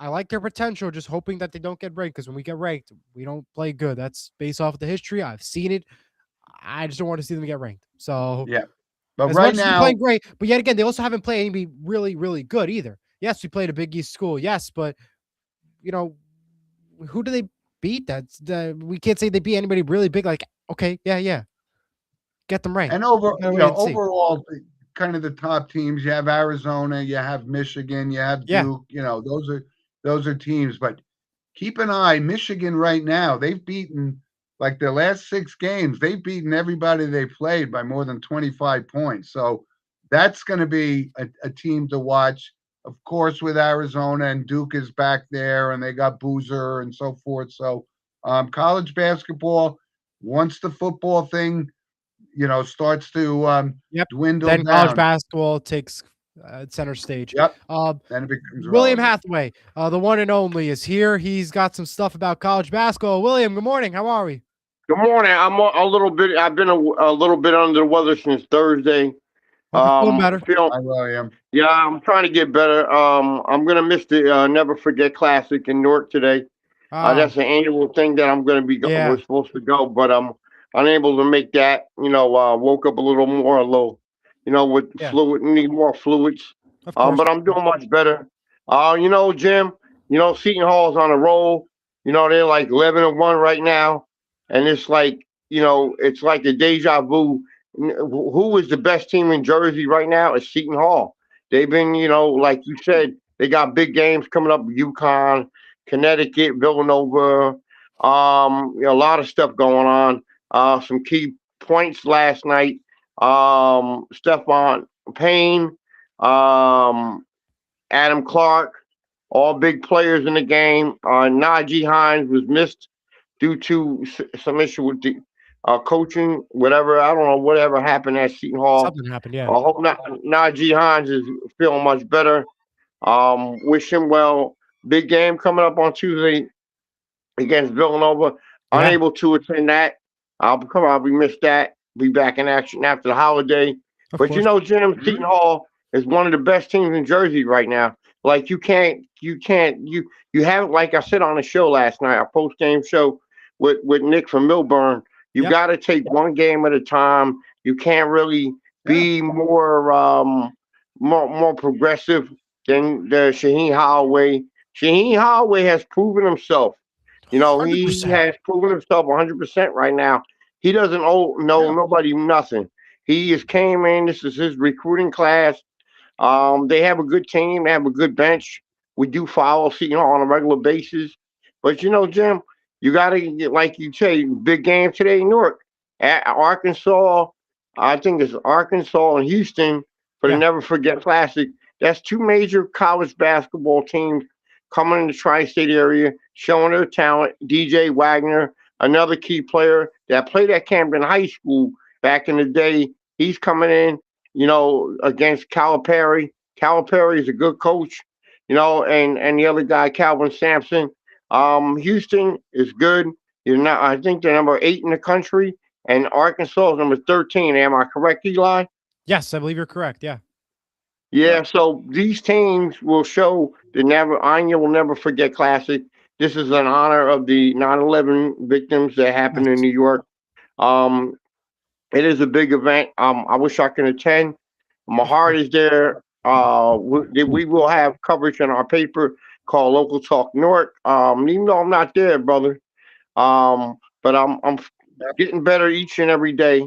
I like their potential, just hoping that they don't get ranked, because when we get ranked, we don't play good. That's based off of the history. I've seen it. I just don't want to see them get ranked. So yeah, but as right much as now, they're playing great, but yet again, they also haven't played anybody really, really good either. Yes, we played a Big East school. Yes, but who do they beat? We can't say they beat anybody really big. Like, okay, yeah, get them ranked. and overall, kind of the top teams. You have Arizona, you have Michigan, you have Yeah. Duke. Those are teams. But keep an eye. Michigan right now, they've beaten like their last 6 games. They've beaten everybody they played by more than 25 points. So that's going to be a team to watch. Of course, with Arizona and Duke is back there, and they got Boozer and so forth. So college basketball, once the football thing, starts to Yep. dwindle Then college down. basketball takes center stage. Yep. Uh, Then it becomes William relevant. Hathaway, the one and only, is here. He's got some stuff about college basketball. William, good morning. How are we? Good morning. a little bit. I've been a little bit under the weather since Thursday. Hope you're feeling better. Feel Hi, William. Yeah, I'm trying to get better. I'm gonna miss the Never Forget Classic in Newark today. That's an annual thing that I'm gonna be. Yeah. We're supposed to go, but I'm unable to make that. Woke up a little low. With Yeah. fluid, need more fluids. Of course. But I'm doing much better. Jim. Seton Hall's on a roll. They're like 11-1 right now, and it's like it's like a deja vu. Who is the best team in Jersey right now? It's Seton Hall. They've been, like you said, they got big games coming up. UConn, Connecticut, Villanova. A lot of stuff going on. Some key points last night. Stephon Payne, Adam Clark, all big players in the game. Najee Hines was missed due to some issue with the coaching, whatever. I don't know whatever happened at Seton Hall. Something happened. Yeah. I hope Najee Hines is feeling much better. Wish him well. Big game coming up on Tuesday against Villanova. Yeah. Unable to attend that. I'll probably miss that. Be back in action after the holiday. Of But course. Jim, Seton Hall is one of the best teams in Jersey right now. Like you haven't, like I said on the show last night, our post game show with Nick from Milburn. You Yep. got to take one game at a time. You can't really be more progressive than the Shaheen Holloway. Shaheen Holloway has proven himself. He 100%. has proven himself 100% right now. He doesn't owe nobody nothing. He just came in. This is his recruiting class. They have a good team. They have a good bench. We do follow Seton Hall on a regular basis. But Jim, you got to get, like you say, big game today in Newark. At Arkansas, I think it's Arkansas and Houston for the Yeah. Never Forget Classic. That's 2 major college basketball teams coming in the tri-state area, showing their talent. DJ Wagner, another key player that played at Camden High School back in the day. He's coming in, against Calipari. Calipari is a good coach, and the other guy, Calvin Sampson. Houston is good. I think they're number 8 in the country, and Arkansas is number 13. Am I correct, Eli? Yes, I believe you're correct. Yeah. Yeah, so these teams will show the Anya will never forget classic. This is in honor of the 9/11 victims that happened in Yes. New York. It is a big event. I wish I could attend. My heart is there. We will have coverage in our paper called Local Talk Newark. Even though I'm not there, brother. But I'm getting better each and every day.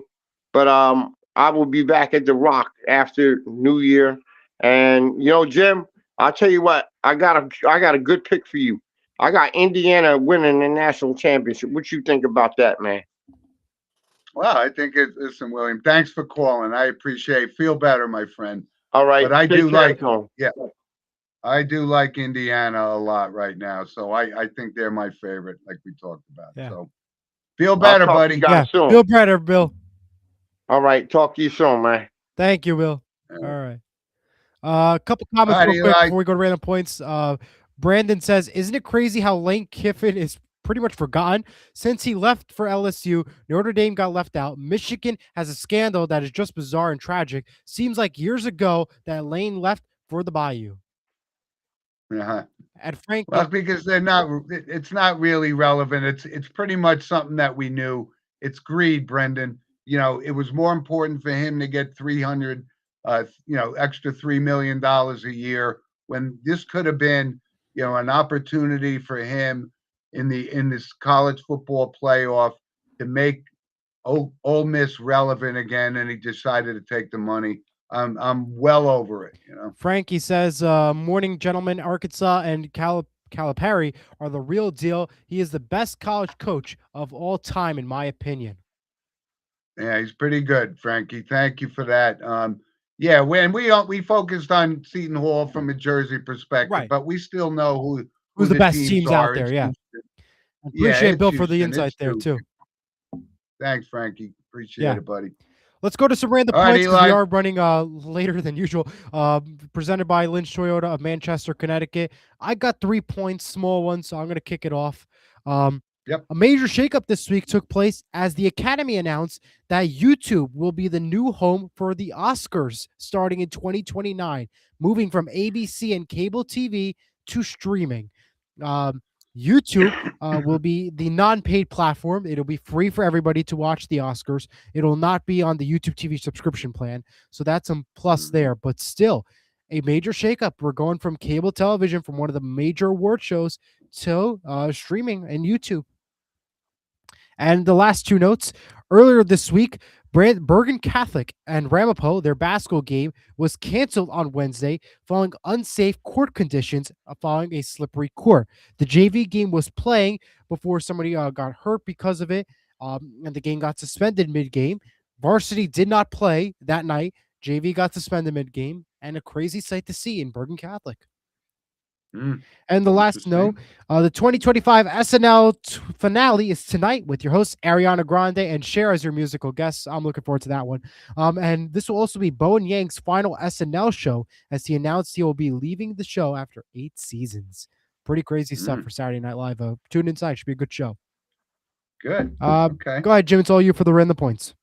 But I will be back at the Rock after New Year. And Jim, I'll tell you what, I got a good pick for you. I got Indiana winning the national championship. What you think about that, man? Well, I think listen, William, thanks for calling. I appreciate it. Feel better, my friend. All right. But I take do care, like- Tom. I do like Indiana a lot right now. So I think they're my favorite, like we talked about. Yeah. So feel better, I'll talk to buddy. you guys Yeah. soon. Feel better, Bill. All right. Talk to you soon, man. Thank you, Will. Yeah. All right. A couple comments All right, real quick Eli. before we go to random points. Brandon says, "Isn't it crazy how Lane Kiffin is pretty much forgotten since he left for LSU? Notre Dame got left out. Michigan has a scandal that is just bizarre and tragic. Seems like years ago that Lane left for the Bayou." Uh-huh. And frankly, Well, because it's not really relevant. It's pretty much something that we knew. It's greed, Brendan. It was more important for him to get 300, extra $3 million a year when this could have been, an opportunity for him in this college football playoff to make Ole Miss relevant again, and he decided to take the money. I'm well over it. Frankie says, "Morning, gentlemen. Arkansas and Calipari are the real deal. He is the best college coach of all time, in my opinion." Yeah, he's pretty good, Frankie. Thank you for that. Yeah, when we focused on Seton Hall from a Jersey perspective, Right. but we still know who Who's the best teams teams out are. there? It's Yeah. Houston. Appreciate it's Bill for the Houston. insight It's there Duke. too. Thanks, Frankie. Appreciate Yeah. it, buddy. Let's go to some random All right, points because we Eli. are running later than usual. Presented by Lynch Toyota of Manchester, Connecticut. I got 3 points, small ones, so I'm going to kick it off. Yep. A major shakeup this week took place as the Academy announced that YouTube will be the new home for the Oscars starting in 2029, moving from ABC and cable TV to streaming. YouTube will be the non-paid platform. It'll be free for everybody to watch the Oscars. It'll not be on the YouTube TV subscription plan. So that's a plus there. But still, a major shakeup. We're going from cable television, from one of the major award shows, to streaming and YouTube. And the last 2 notes. Earlier this week, Bergen Catholic and Ramapo, their basketball game, was canceled on Wednesday following unsafe court conditions following a slippery court. The JV game was playing before somebody got hurt because of it, and the game got suspended mid-game. Varsity did not play that night. JV got suspended mid-game, and a crazy sight to see in Bergen Catholic. And the last note, the 2025 SNL finale is tonight with your hosts Ariana Grande and Cher as your musical guests. I'm looking forward to that one. And this will also be Bowen Yang's final SNL show, as he announced he will be leaving the show after 8 seasons. Pretty crazy stuff for Saturday Night Live. Tune inside; should be a good show. Good. Okay. Go ahead, Jim. It's all you for the random points.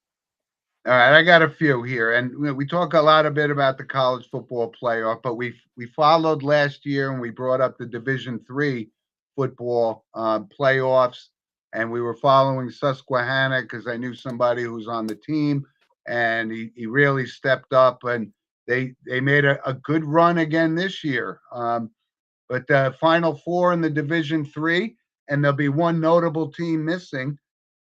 All right, I got a few here, and we talk a bit about the college football playoff, but we followed last year and we brought up the Division III football playoffs, and we were following Susquehanna because I knew somebody who's on the team, and he really stepped up, and they made a good run again this year. But the Final Four in the Division III, and there'll be one notable team missing,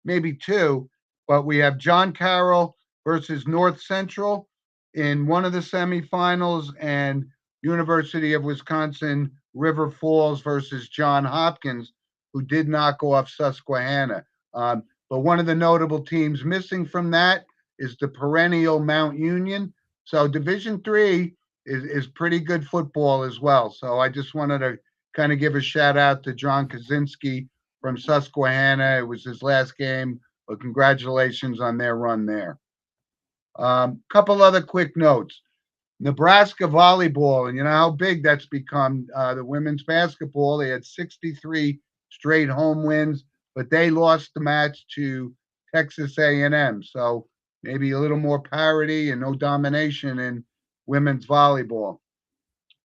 maybe two, but we have John Carroll versus North Central in one of the semifinals, and University of Wisconsin River Falls versus John Hopkins, who did knock off Susquehanna. But one of the notable teams missing from that is the perennial Mount Union. So Division III is pretty good football as well. So I just wanted to kind of give a shout out to John Kaczynski from Susquehanna. It was his last game, but congratulations on their run there. Couple other quick notes. Nebraska volleyball, and you know how big that's become. The women's basketball, they had 63 straight home wins, but they lost the match to Texas A&M. So maybe a little more parity and no domination in women's volleyball.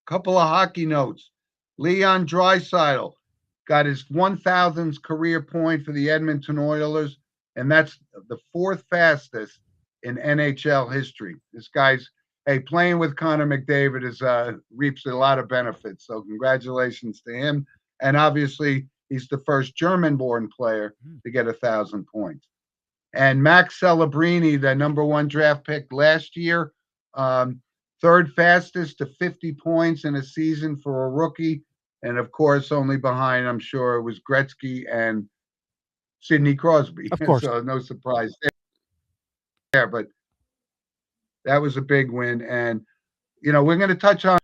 Couple of hockey notes. Leon Draisaitl got his 1,000th career point for the Edmonton Oilers, and that's the 4th fastest in NHL history. This guy's playing with Connor McDavid is reaps a lot of benefits. So congratulations to him. And obviously, he's the first German-born player to get 1,000 points. And Max Celebrini, the #1 draft pick last year, 3rd fastest to 50 points in a season for a rookie. And of course, only behind, I'm sure it was Gretzky and Sidney Crosby. Of course. So no surprise there, but that was a big win. And, you know, we're going to touch on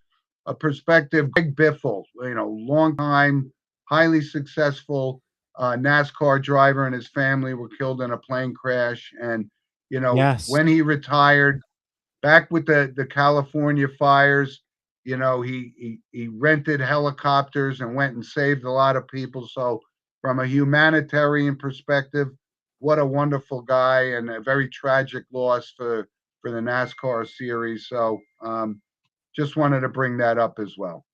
a perspective. Greg Biffle, you know, long time, highly successful NASCAR driver, and his family were killed in a plane crash. And, you know, when he retired, back with the California fires, you know, he rented helicopters and went and saved a lot of people. So from a humanitarian perspective, what a wonderful guy, and a very tragic loss for the NASCAR series. So just wanted to bring that up as well.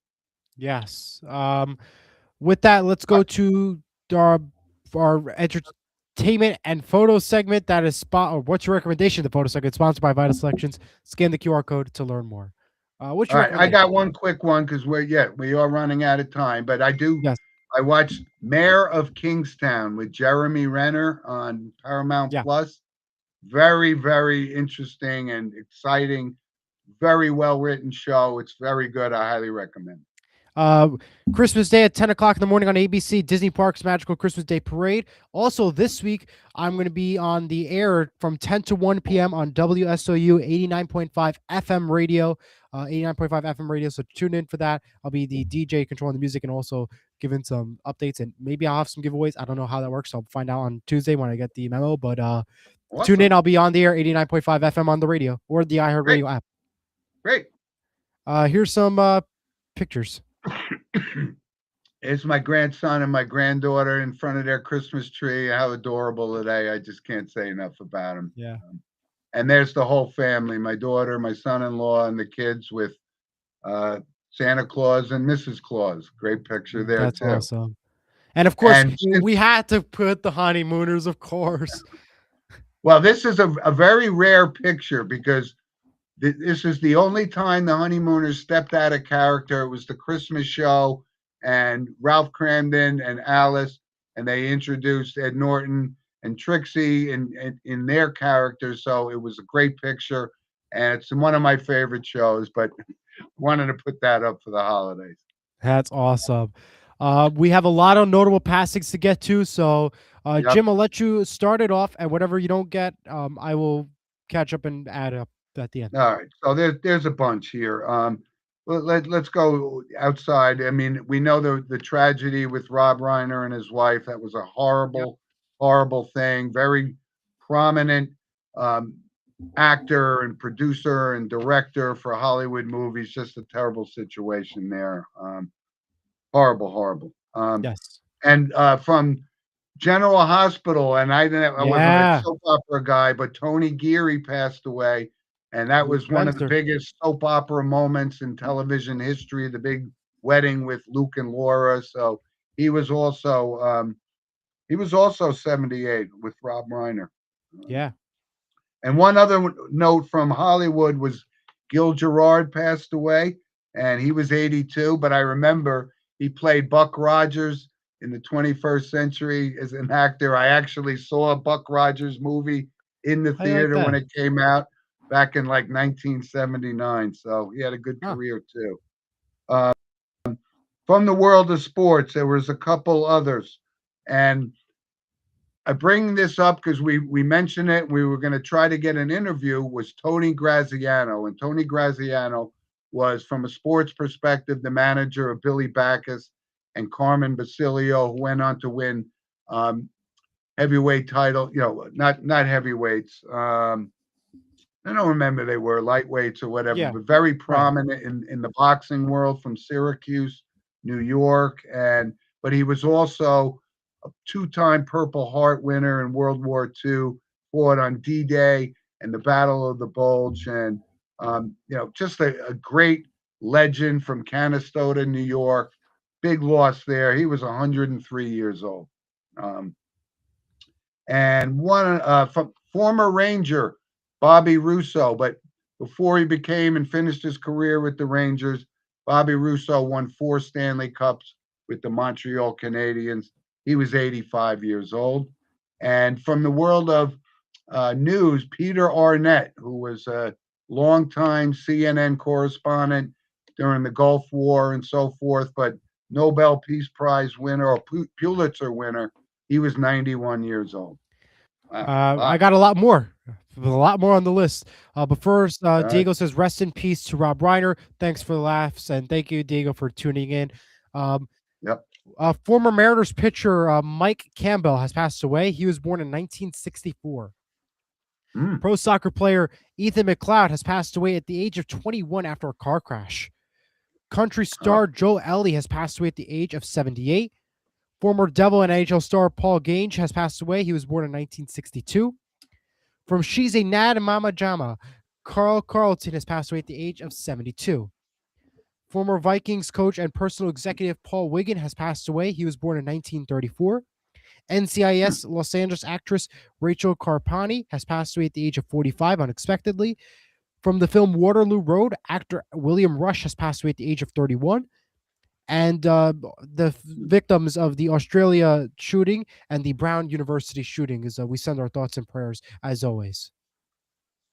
Yes. With that, let's go to our entertainment and photo segment. That is what's your recommendation? The photo segment sponsored by Vital Selections. Scan the QR code to learn more. What's your I got one quick one because we are running out of time, but I do. Yes. I watched Mayor of Kingstown with Jeremy Renner on Paramount Plus. Very, very interesting and exciting. very well written show. It's very good. I highly recommend it. Christmas Day at 10 o'clock in the morning on ABC, Disney Parks Magical Christmas Day Parade. Also, this week, I'm going to be on the air from 10 to 1 p.m. on WSOU 89.5 FM radio. 89.5 FM radio. So tune in for that. I'll be the DJ controlling the music and also giving some updates, and maybe I'll have some giveaways. I don't know how that works. I'll find out on Tuesday when I get the memo, but tune in. I'll be on the air 89.5 FM on the radio or the iHeartRadio app. Great. Here's some pictures. It's my grandson and my granddaughter in front of their Christmas tree. How adorable are they? I just can't say enough about them. Yeah. And there's the whole family, my daughter, my son-in-law, and the kids with Santa Claus and Mrs. Claus. Great picture there. That's too. Awesome. And of course, we had to put the honeymooners, of course. Well, this is a very rare picture because this is the only time the honeymooners stepped out of character. It was the Christmas show, and Ralph Cramden and Alice, and they introduced Ed Norton and Trixie in their characters. So it was a great picture, and it's one of my favorite shows, but wanted to put that up for the holidays. That's awesome. We have a lot of notable passings to get to. So, Jim, I'll let you start it off, and whatever you don't get, I will catch up and add up at the end. All right. So there's a bunch here. Let's go outside. I mean, we know the tragedy with Rob Reiner and his wife. That was a horrible thing. Very prominent actor and producer and director for Hollywood movies. Just a terrible situation there. Horrible. Yes. And from General Hospital, and I wasn't a soap opera guy, but Tony Geary passed away. And that was one of the biggest soap opera moments in television history, the big wedding with Luke and Laura. So he was also 78 with Rob Reiner. Yeah. And one other note from Hollywood was Gil Gerard passed away, and he was 82. But I remember he played Buck Rogers in the 21st century as an actor. I actually saw a Buck Rogers movie in the theater when it came out back in like 1979. So he had a good career too. From the world of sports, there was a couple others. And I bring this up because we mentioned it. We were going to try to get an interview, was Tony Graziano. And Tony Graziano was, from a sports perspective, the manager of Billy Backus and Carmen Basilio, who went on to win heavyweight title, not heavyweights. I don't remember, they were lightweights or whatever, but very prominent in the boxing world from Syracuse, New York. But he was also a two-time Purple Heart winner in World War II, fought on D-Day and the Battle of the Bulge. And, just a great legend from Canastota, New York. Big loss there. He was 103 years old. And one former Ranger, Bobby Russo, but before he became and finished his career with the Rangers, Bobby Russo won 4 Stanley Cups with the Montreal Canadiens. He was 85 years old. And from the world of news, Peter Arnett, who was a longtime CNN correspondent during the Gulf War and so forth, but Nobel Peace Prize winner or Pulitzer winner, he was 91 years old. I got a lot more on the list. But first, Diego says, rest in peace to Rob Reiner. Thanks for the laughs. And thank you, Diego, for tuning in. Former Mariners pitcher Mike Campbell has passed away. He was born in 1964. Pro soccer player Ethan McLeod has passed away at the age of 21 after a car crash. Country star Joe Ellie has passed away at the age of 78. Former Devil and NHL star Paul Gange has passed away. He was born in 1962. From She's a Nad and Mama Jama, Carl Carlton has passed away at the age of 72. Former Vikings coach and personal executive Paul Wiggin has passed away. He was born in 1934. NCIS Los Angeles actress Rachel Carpani has passed away at the age of 45 unexpectedly. From the film Waterloo Road, actor William Rush has passed away at the age of 31. And the victims of the Australia shooting and the Brown University shooting we send our thoughts and prayers as always.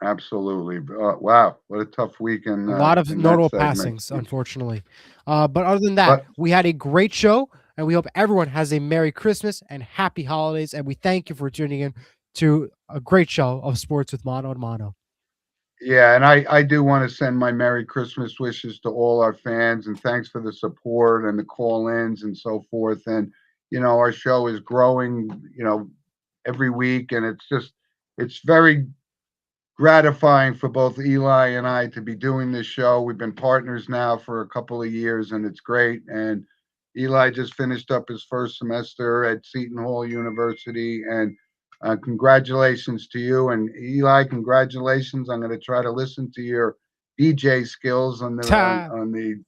Absolutely. Wow, what a tough weekend A lot of in that notable segment. passings, unfortunately. But other than that, But we had a great show, and we hope everyone has a Merry Christmas and Happy Holidays. And we thank you for tuning in to a great show of Sports with Mano and Mano. yeah, and I do want to send my Merry Christmas wishes to all our fans, and thanks for the support and the call-ins and so forth. And our show is growing, every week, and it's very gratifying for both Eli and I to be doing this show. We've been partners now for a couple of years, and it's great. And Eli just finished up his first semester at Seton Hall University, and congratulations to you. And Eli, congratulations. I'm going to try to listen to your DJ skills on the Ta. on the.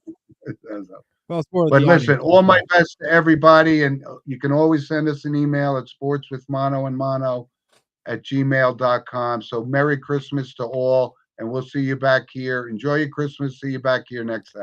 Well, it's more of But the listen, audience. all my best to everybody, and you can always send us an email at sportswithmano@gmail.com. So Merry Christmas to all, and we'll see you back here. Enjoy your Christmas. See you back here next Saturday.